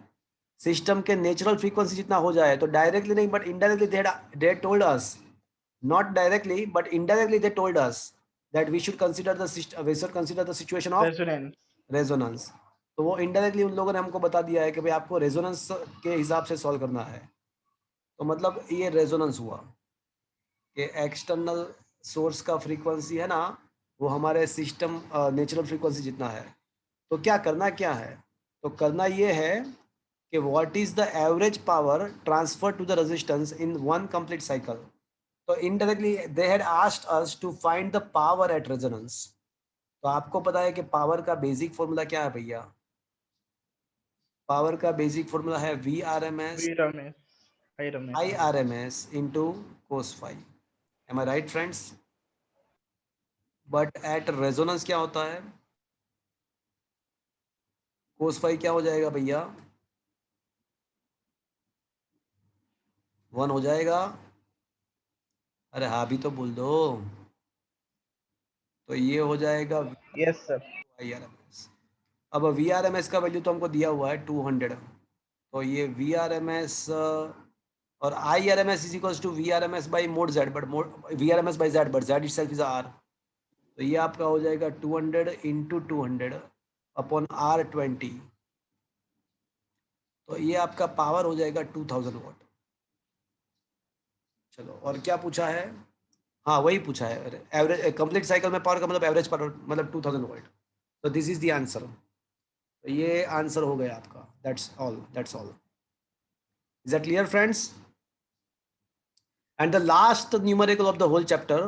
सिस्टम के नेचुरल फ्रीक्वेंसी जितना हो जाए, तो डायरेक्टली नहीं but indirectly they told us, not directly but indirectly they told us that we should consider the situation of resonance resonance. तो वो इनडायरेक्टली उन लोगों ने हमको बता दिया है कि भाई आपको रेजोनेंस के हिसाब से सॉल्व करना है। तो मतलब ये रेजोनेंस हुआ कि एक्सटर्नल सोर्स का फ्रीक्वेंसी है ना, वो हमारे सिस्टम नेचुरल फ्रीक्वेंसी जितना है। तो क्या करना क्या है, तो करना ये है कि what is the average power transfer to the resistance in one complete cycle. तो indirectly they had asked us to find the power at resonance. तो आपको पता है कि पावर का बेसिक फॉर्मूला क्या है भैया? पावर का बेसिक फॉर्मूला है VRMS IRMS into cos phi। Am I right friends? But at resonance क्या होता है? cos phi क्या हो जाएगा भैया? 1 हो जाएगा। अरे हाँ भी तो बोल दो। तो ये हो जाएगा यस सर IRMS। अब VRMS का वैल्यू तो हमको दिया हुआ है 200, तो ये VRMS और IRMS is equals to VRMS by mod Z, but VRMS by Z, but Z itself is R। तो ये आपका हो जाएगा 200 इंटू 200 अपॉन R20। तो ये आपका पावर हो जाएगा 2000 वाट। चलो और क्या पूछा है? हाँ वही पूछा है, एवरेज कंप्लीट साइकिल में पावर का मतलब एवरेज पावर मतलब 2000 वाट। तो दिस इज द आंसर। तो ये आंसर हो गया आपका। That's all. Is that clear friends? And the last numerical of the whole chapter,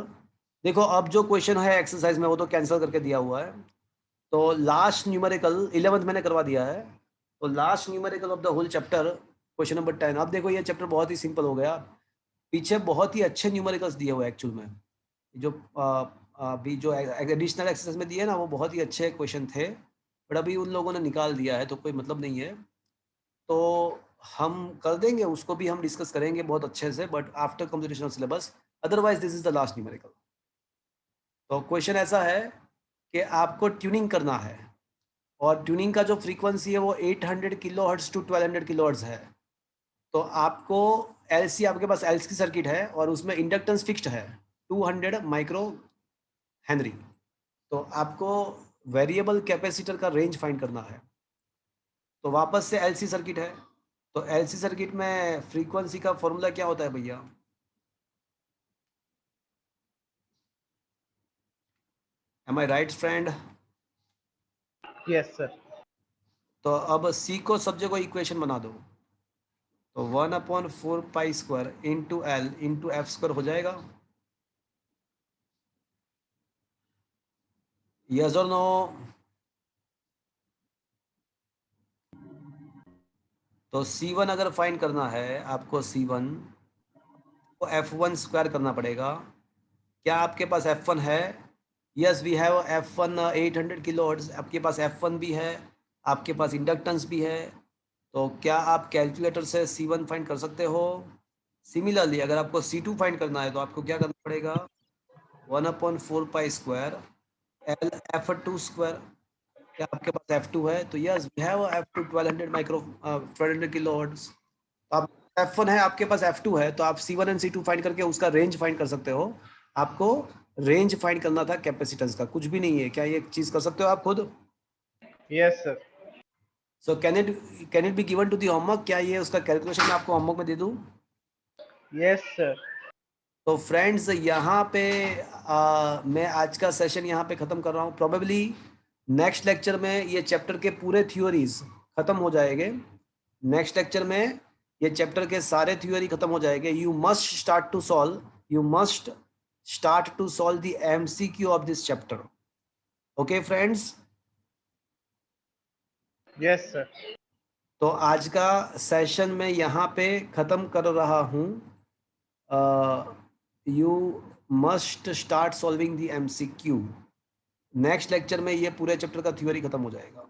देखो अब जो क्वेश्चन है एक्सरसाइज में वो तो कैंसिल करके दिया हुआ है। तो लास्ट न्यूमेरिकल 11th मैंने करवा दिया है। तो last numerical of the whole chapter question number 10। अब देखो ये चैप्टर बहुत ही सिंपल हो गया, पीछे बहुत ही अच्छे न्यूमेरिकल्स दिए हुए एक्चुअल में। जो अभी जो एडिशनल एक्सरसाइज में दिए ना वो बहुत ही अच्छे क्वेश्चन थे, बट अभी उन लोगों ने निकाल दिया है तो कोई मतलब नहीं है। तो हम कर देंगे उसको भी, हम डिस्कस करेंगे बहुत अच्छे से, but after completion of syllabus. Otherwise this is the last numerical. तो क्वेश्चन ऐसा है कि आपको ट्यूनिंग करना है और ट्यूनिंग का जो फ्रीक्वेंसी है वो 800 किलोहर्ट्ज टू 1200 किलोहर्ट्ज है। तो आपको एलसी, आपके पास एलसी सर्किट है और उसमें इंडक्टेंस फिक्स्ड है 200 माइक्रो हेनरी। तो आपको वेरिएबल कैपेसिटर का रेंज फाइंड करना है। तो वापस से एलसी सर्किट है। तो एलसी सर्किट में फ्रीक्वेंसी का फॉर्मूला क्या होता है भैया? एम आई राइट फ्रेंड? Yes, sir. तो अब सी को सब जगह इक्वेशन बना दो। तो 1/4 pi square into L into F square हो जाएगा। यस और नो? तो C1 अगर फाइंड करना है आपको, C1 को F1 स्क्वायर करना पड़ेगा। क्या आपके पास F1 है? Yes, we have F1 800 kilohertz. आपके पास F1 भी है, आपके पास इंडक्टेंस भी है। तो क्या आप कैलकुलेटर से C1 फाइंड कर सकते हो? सिमिलरली अगर आपको C2 फाइंड करना है तो आपको क्या करना पड़ेगा? 1/4 pi square L F2 square. क्या आपके पास F2 है? तो yes, we have F2 1200 kilohertz. आप F1 है, आपके पास F2 है, तो आप C1 एंड C2 फाइंड करके उसका रेंज फाइंड कर सकते हो। आपको रेंज फाइंड करना था कैपेसिटेंस का, कुछ भी नहीं है। क्या ये चीज कर सकते हो आप खुद? Yes, sir. So can it be given to the homework? क्या ये उसका कैलकुलेशन मैं आपको होमवर्क में दे दूं? Yes, sir. तो फ्रेंड्स यहाँ पे मैं आज का सेशन यहाँ पे ख़त्म कर रहा हूँ। प्रोबेबली नेक्स्ट लेक्चर में ये चैप्टर के पूरे थ्योरीज ख़त्म हो जाएंगे। नेक्स्ट लेक्चर में ये चैप्टर के सारे थ्योरी ख़त्म हो जाएंगे। You must start to solve the MCQ of this chapter. Okay friends? Yes, sir. तो आज का सेशन मैं यहाँ पे ख़त्म कर रहा हूँ। You must start solving the MCQ। Next lecture में ये पूरे चैप्टर का थ्योरी खत्म हो जाएगा।